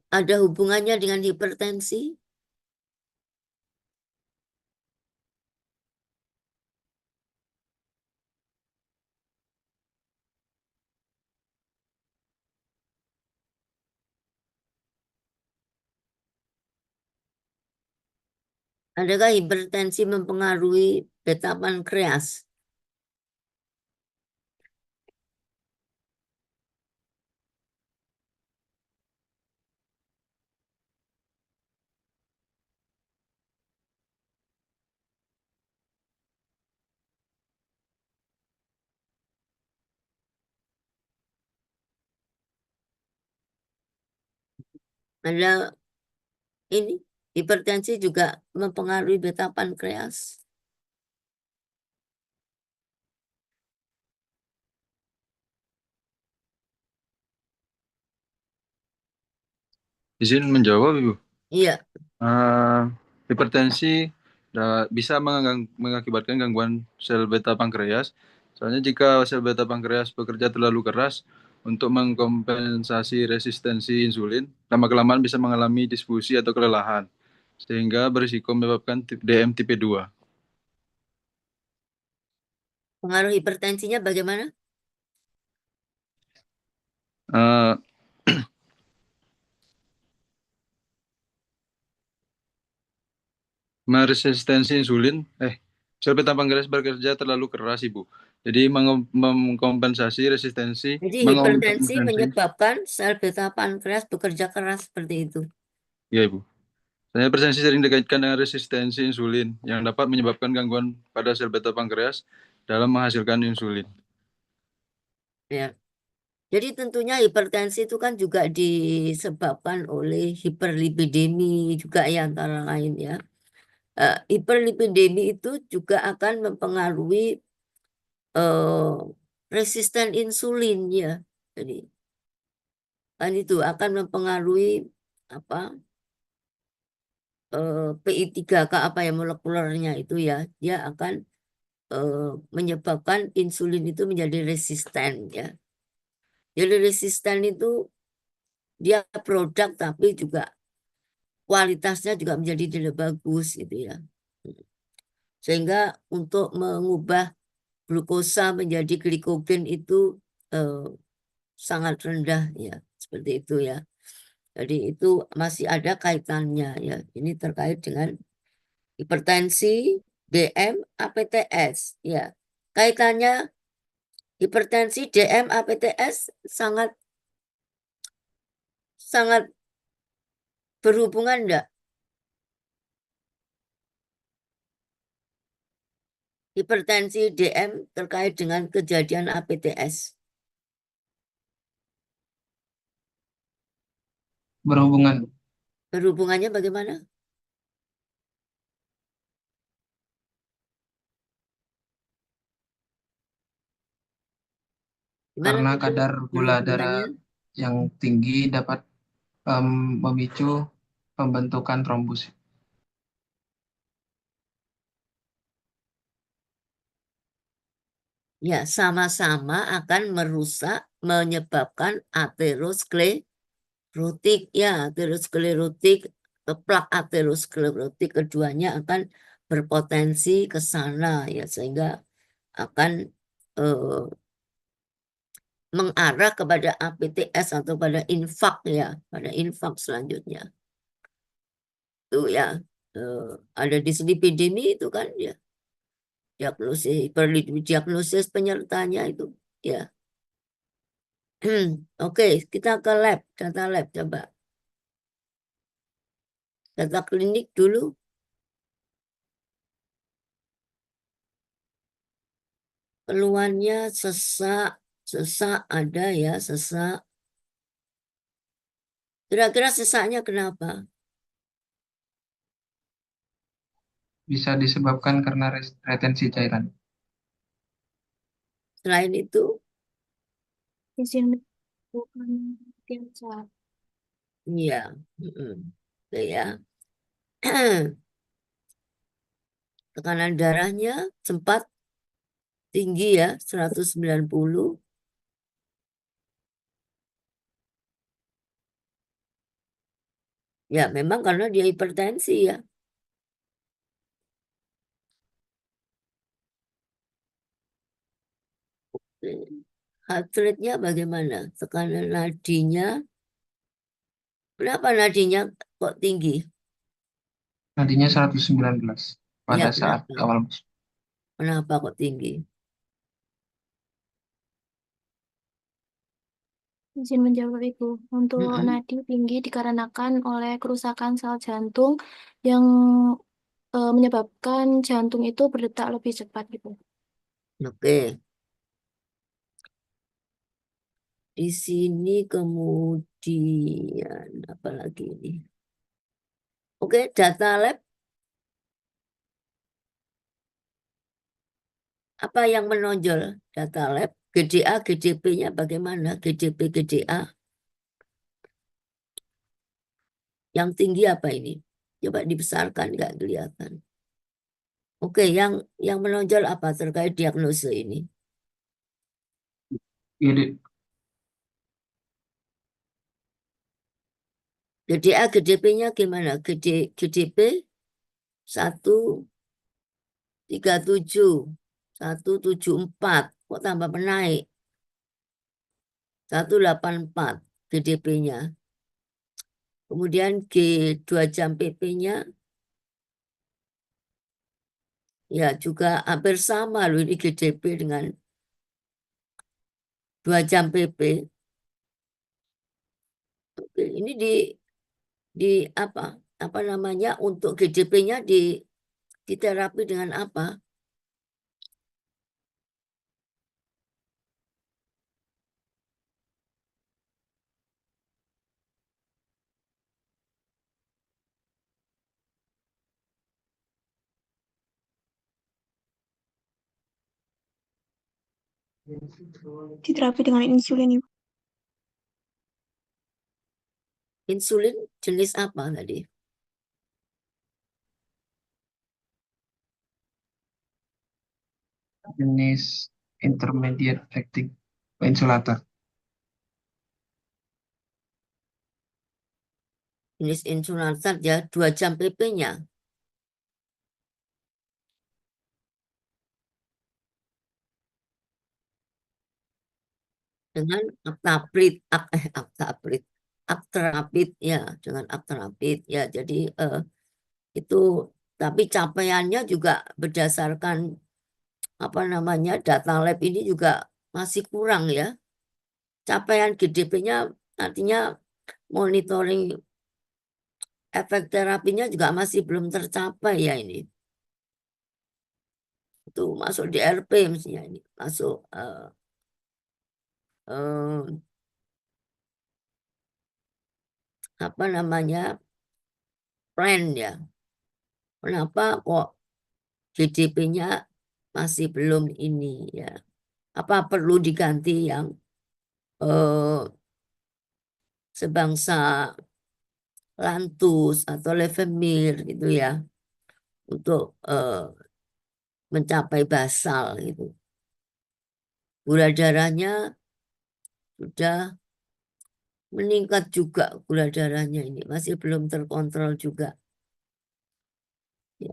ada hubungannya dengan hipertensi? Adakah hipertensi mempengaruhi beta pankreas? Ada ini, hipertensi juga mempengaruhi beta pankreas. Izin menjawab, Ibu. Iya. Hipertensi bisa mengakibatkan gangguan sel beta pankreas. Soalnya jika sel beta pankreas bekerja terlalu keras untuk mengkompensasi resistensi insulin, lama-kelamaan bisa mengalami disfusi atau kelelahan, sehingga berisiko menyebabkan DM tipe 2. Pengaruh hipertensinya bagaimana? Meresistensi insulin, sel beta pankreas bekerja terlalu keras, Ibu. Jadi mengkompensasi resistensi. Jadi hipertensi menyebabkan sel beta pankreas bekerja keras seperti itu. Iya, Ibu. Hipertensi sering dikaitkan dengan resistensi insulin yang dapat menyebabkan gangguan pada sel beta pankreas dalam menghasilkan insulin. Ya. Jadi tentunya hipertensi itu kan juga disebabkan oleh hiperlipidemi juga ya, antara lain ya. Hiperlipidemi itu juga akan mempengaruhi resisten insulin ya. Jadi kan itu akan mempengaruhi PI3K molekulernya itu ya, dia akan menyebabkan insulin itu menjadi resisten ya. Jadi resisten itu dia produk tapi juga kualitasnya juga menjadi tidak bagus gitu ya. Sehingga untuk mengubah glukosa menjadi glikogen itu sangat rendah ya, seperti itu ya. Jadi itu masih ada kaitannya ya. Ini terkait dengan hipertensi, DM, APTS ya. Kaitannya hipertensi, DM, APTS sangat berhubungan enggak? Hipertensi, DM terkait dengan kejadian APTS. Berhubungan. Berhubungannya bagaimana? Gimana Karena itu kadar gula darah berhubungannya? yang tinggi dapat memicu pembentukan trombus. Ya, sama-sama akan merusak, menyebabkan aterosklerotik. Ya, aterosklerotik, plak aterosklerotik keduanya akan berpotensi ke sana ya, sehingga akan mengarah kepada APTS atau pada infak ya, pada infak selanjutnya. Itu ya, ada dislipidemi itu kan ya, diagnosis penyertanya itu ya. Oke, kita ke lab, data lab coba. Data klinik dulu. Keluhannya sesak ada ya, sesak. Kira-kira sesaknya kenapa? Bisa disebabkan karena retensi cairan. Selain itu, izin bukan biasa. iya, oke ya. Tekanan darahnya sempat tinggi ya, 190. Ya, memang karena dia hipertensi ya. Heart rate-nya bagaimana? Tekanan nadinya. Kenapa nadinya kok tinggi? Nadinya 119 pada Ya, saat kenapa? awal masuk. Kenapa kok tinggi? Izin menjawab Ibu. Untuk nadi tinggi dikarenakan oleh kerusakan sel jantung yang menyebabkan jantung itu berdetak lebih cepat gitu. Oke. Di sini kemudian apa lagi ini? Oke, data lab. Apa yang menonjol data lab? GDA, GDP-nya bagaimana? GDP, GDA. Yang tinggi apa ini? Coba dibesarkan, nggak kelihatan. Oke, yang menonjol apa terkait diagnosa ini? GDA, GDP-nya gimana? GDP 137, 174, kok tambah menaik? 184 GDP-nya. Kemudian G2 jam PP-nya ya juga hampir sama loh, ini GDP dengan 2 jam PP. Oke, ini di apa namanya, untuk GDP-nya di terapi dengan apa? Diterapi dengan insulin, Ibu. Insulin jenis apa tadi? Jenis intermediate acting insulator. Jenis insulator ya, 2 jam PP-nya. . dengan Actrapid, Actrapid, Actrapid ya, dengan Actrapid ya. Jadi itu, tapi capaiannya juga berdasarkan apa namanya data lab ini juga masih kurang ya. Capaian GDP-nya artinya monitoring efek terapinya juga masih belum tercapai ya ini. Itu masuk di RP mestinya ini, masuk apa namanya plan ya. Kenapa kok GDP-nya masih belum ini ya? Apa perlu diganti yang sebangsa Lantus atau Levemir gitu ya, untuk mencapai basal gitu. Gula darahnya sudah meningkat juga, gula darahnya ini masih belum terkontrol juga. Ya.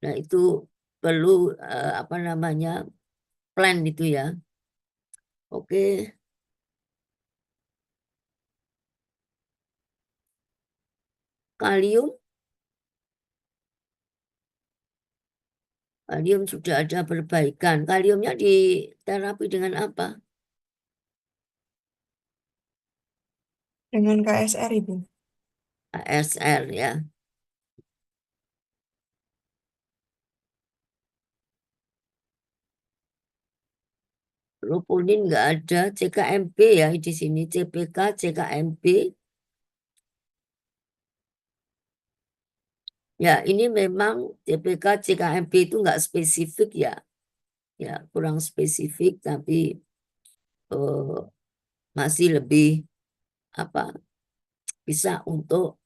Nah itu perlu apa namanya plan itu ya. Oke. Kalium, kalium sudah ada perbaikan. Kaliumnya di terapi dengan apa? Dengan KSR, Ibu. KSR ya. Troponin nggak ada, CKMB ya di sini, CPK, CKMB. Ya, ini memang CPK, CKMB itu nggak spesifik ya. Ya, kurang spesifik, tapi masih lebih apa bisa untuk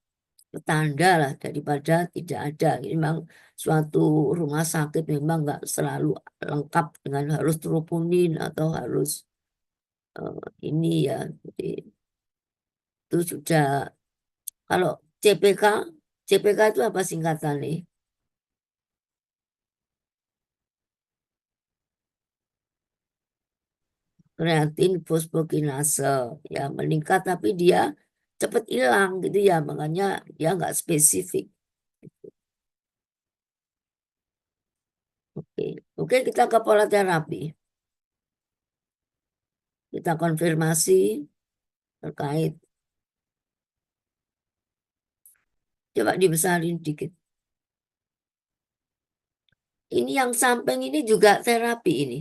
petanda lah daripada tidak ada. Ini memang suatu rumah sakit memang nggak selalu lengkap dengan harus troponin atau harus ini ya. Jadi itu sudah, kalau CPK, CPK itu apa singkatannya? Kreatin fosfokinase ya meningkat tapi dia cepat hilang gitu ya, makanya dia nggak spesifik. Oke, kita ke pola terapi. Kita konfirmasi terkait. Coba dibesarin dikit. Ini yang samping ini juga terapi ini.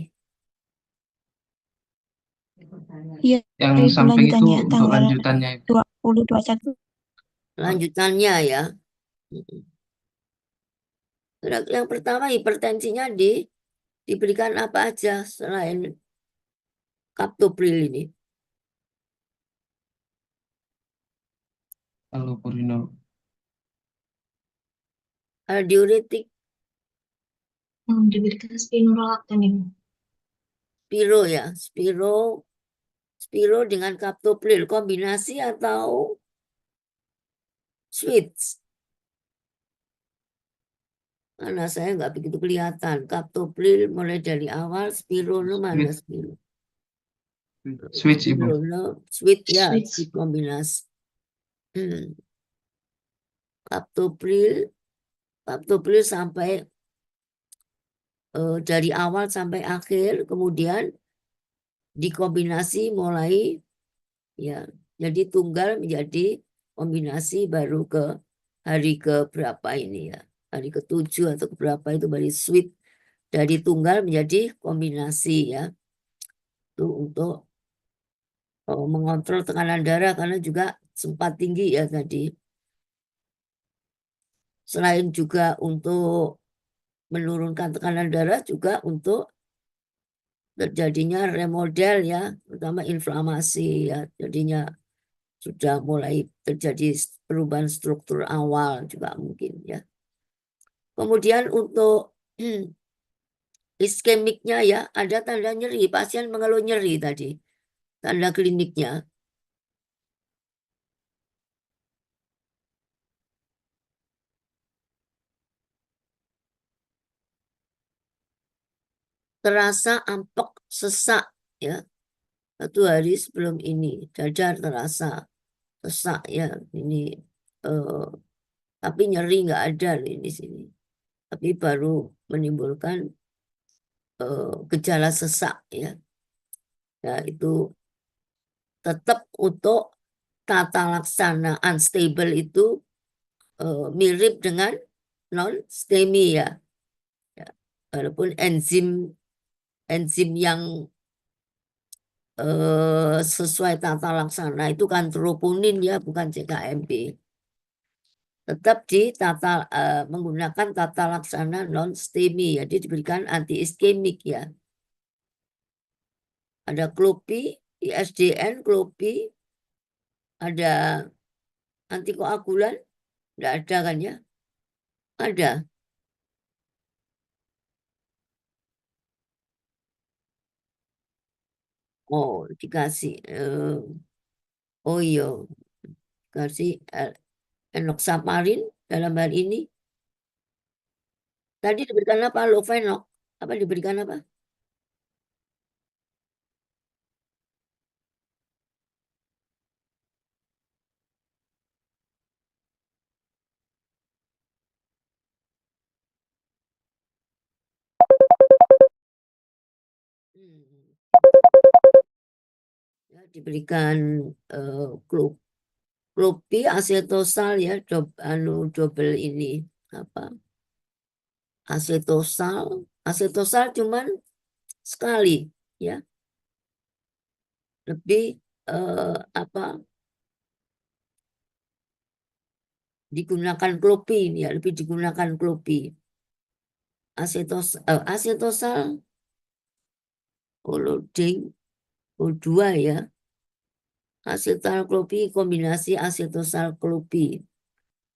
Iya, Yang Ibu, samping itu lanjutannya untuk tanggal lanjutannya itu. 20 21. Lanjutannya ya. Yang pertama hipertensinya diberikan apa aja selain captopril ini? Allopurinol. Ada diuretik, Diberikan spironolakton, Ibu. Spiro ya, Spiro dengan captopril kombinasi atau switch? Karena saya nggak begitu kelihatan. Captopril mulai dari awal, Spirono mana Spiro? Switch, Ibu. Spirono, switch ya, Switch. dikombinasi. Captopril sampai dari awal sampai akhir, kemudian dikombinasi mulai ya, jadi tunggal menjadi kombinasi baru ke hari ke berapa ini ya, hari ke-7 atau keberapa itu baru switch dari tunggal menjadi kombinasi ya, itu untuk mengontrol tekanan darah karena juga sempat tinggi ya tadi. Selain juga untuk menurunkan tekanan darah, juga untuk terjadinya remodel ya, terutama inflamasi ya, jadinya sudah mulai terjadi perubahan struktur awal juga mungkin ya. Kemudian untuk iskemiknya ya, ada tanda nyeri, pasien mengeluh nyeri tadi, tanda kliniknya. terasa ampek, sesak ya. 1 hari sebelum ini dada terasa sesak ya, ini tapi nyeri nggak ada nih di sini. Tapi baru menimbulkan gejala sesak ya. Ya itu tetap untuk tata laksana unstable itu mirip dengan non-STEMI ya. Ya. Walaupun enzim yang sesuai tata laksana itu kan troponin ya, bukan CKMB. Tetap menggunakan tata laksana non-STEMI, jadi diberikan anti-iskemik ya. Ada klopi, ISDN, klopi, ada antikoagulan, enggak ada kan ya? Ada. Oh, dikasih. Oh iya, kasih enoxaparin dalam hal ini. Tadi diberikan apa? Lofenok. Apa diberikan apa? Ya, diberikan klopi, asetosal ya, double ini apa? Asetosal cuman sekali ya. Lebih digunakan klopi ya, lebih digunakan klopi. Asetosal loading O2 ya. Asetal klopi kombinasi asetosal klopi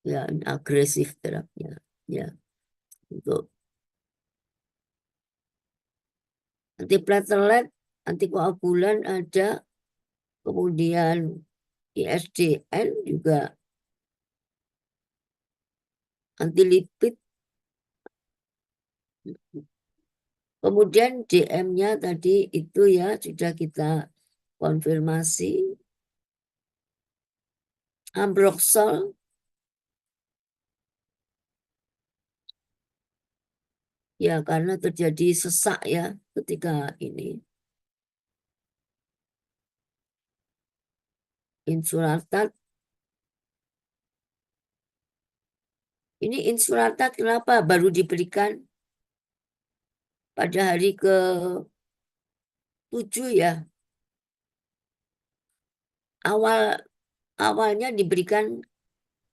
ya, agresif terapinya ya. Untuk antiplatelet, antikoagulan ada, kemudian ISDN juga, antilipid, kemudian DM-nya tadi itu ya sudah kita konfirmasi. Ambroxol ya, karena terjadi sesak ya ketika ini. Insulatad. Ini insulatad kenapa baru diberikan pada hari ke-7 ya? Awalnya diberikan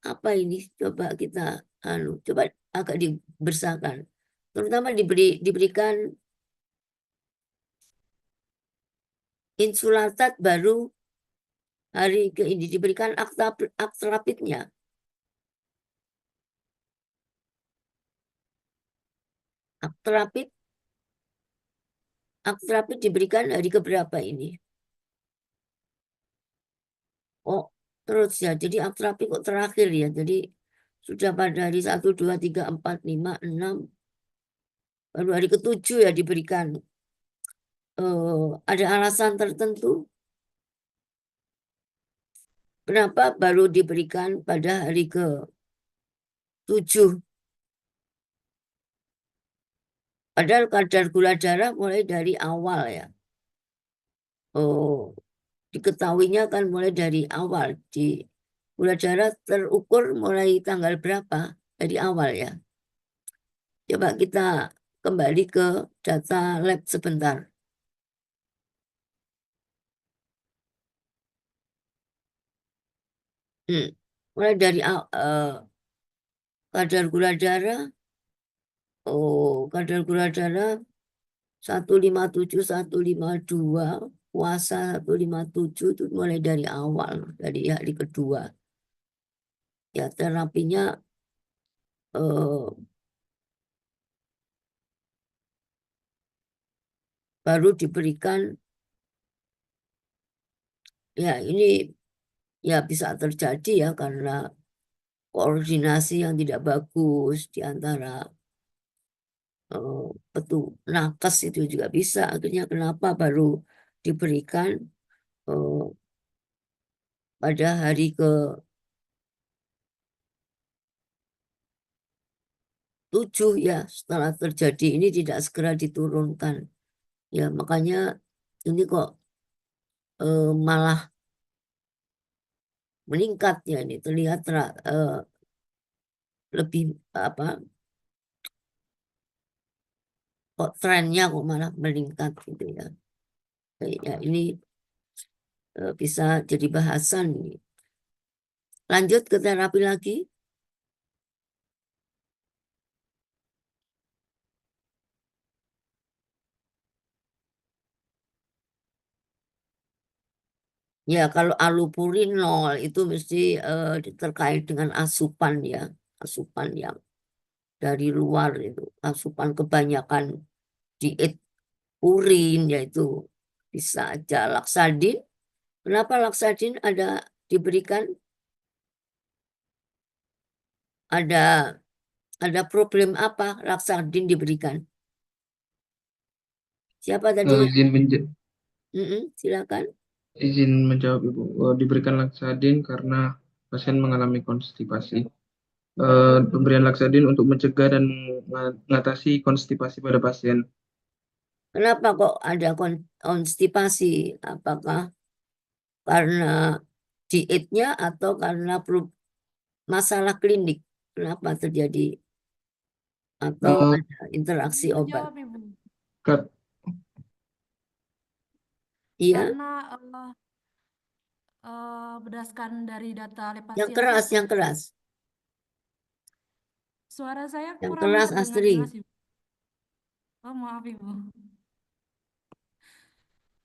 apa ini? Coba kita coba agak dibersahkan. Terutama diberikan insulatad baru hari ke ini diberikan aktrapidnya. Aktrapid diberikan hari keberapa ini? Oh, terus ya. Jadi aktrapid kok terakhir ya. Jadi sudah pada hari 1, 2, 3, 4, 5, 6. Baru hari ke-7 ya diberikan. Ada alasan tertentu? Kenapa baru diberikan pada hari ke-7? Padahal kadar gula darah mulai dari awal ya. Diketahuinya kan mulai dari awal. Gula darah terukur mulai tanggal berapa? Dari awal ya. Coba kita kembali ke data lab sebentar. Mulai dari kadar gula darah. Kadar gula darah 157, 152, puasa 157 itu mulai dari awal, dari hari kedua. Ya terapinya baru diberikan ya, ini ya bisa terjadi ya karena koordinasi yang tidak bagus di antara nakes itu juga bisa. Akhirnya kenapa baru diberikan pada hari ke-7 ya, setelah terjadi ini tidak segera diturunkan. Ya makanya ini kok malah meningkat ya, ini terlihat lebih apa, kok trennya kok malah meningkat gitu ya. Ya ini bisa jadi bahasan ini. Lanjut ke terapi lagi. Ya kalau allopurinol itu mesti terkait dengan asupan ya, asupan yang dari luar itu, asupan kebanyakan diet urin yaitu bisa aja. Laksadin, kenapa laksadin ada diberikan? Ada problem apa laksadin diberikan? Siapa tadi? Silakan. Izin menjawab Ibu. Diberikan laksadin karena pasien mengalami konstipasi. Pemberian laksadin untuk mencegah dan mengatasi konstipasi pada pasien. Kenapa kok ada konstipasi? Apakah karena dietnya atau karena masalah klinik? Kenapa terjadi? Atau ada interaksi obat? Jawab, Ibu. Iya. Karena berdasarkan dari data pasien. Yang keras. Suara saya Yang kurang keras, terdengar Astri. jelas, Ibu. Oh, maaf, Ibu.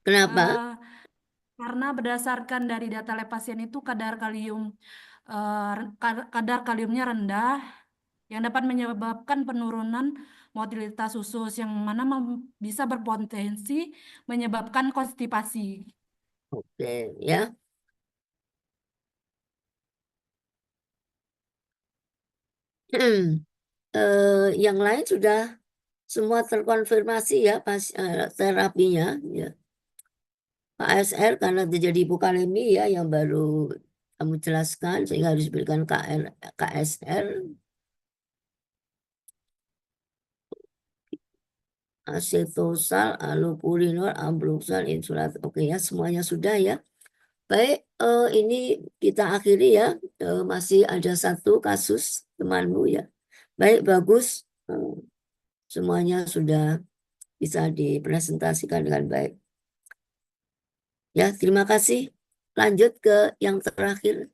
Kenapa? Karena berdasarkan dari data lab pasien itu kadar kaliumnya rendah yang dapat menyebabkan penurunan motilitas usus yang mana bisa berpotensi menyebabkan konstipasi. Oke, ya. Yang lain sudah semua terkonfirmasi ya pas terapinya ya. KSR karena terjadi hipokalemi ya yang baru kamu jelaskan sehingga harus diberikan KSR. Asetosal, allopurinol, ambroxol, insulat. Oke ya, semuanya sudah ya. Baik, ini kita akhiri ya. Masih ada satu kasus temanmu ya. Baik, bagus. Semuanya sudah bisa dipresentasikan dengan baik. Ya, terima kasih. Lanjut ke yang terakhir.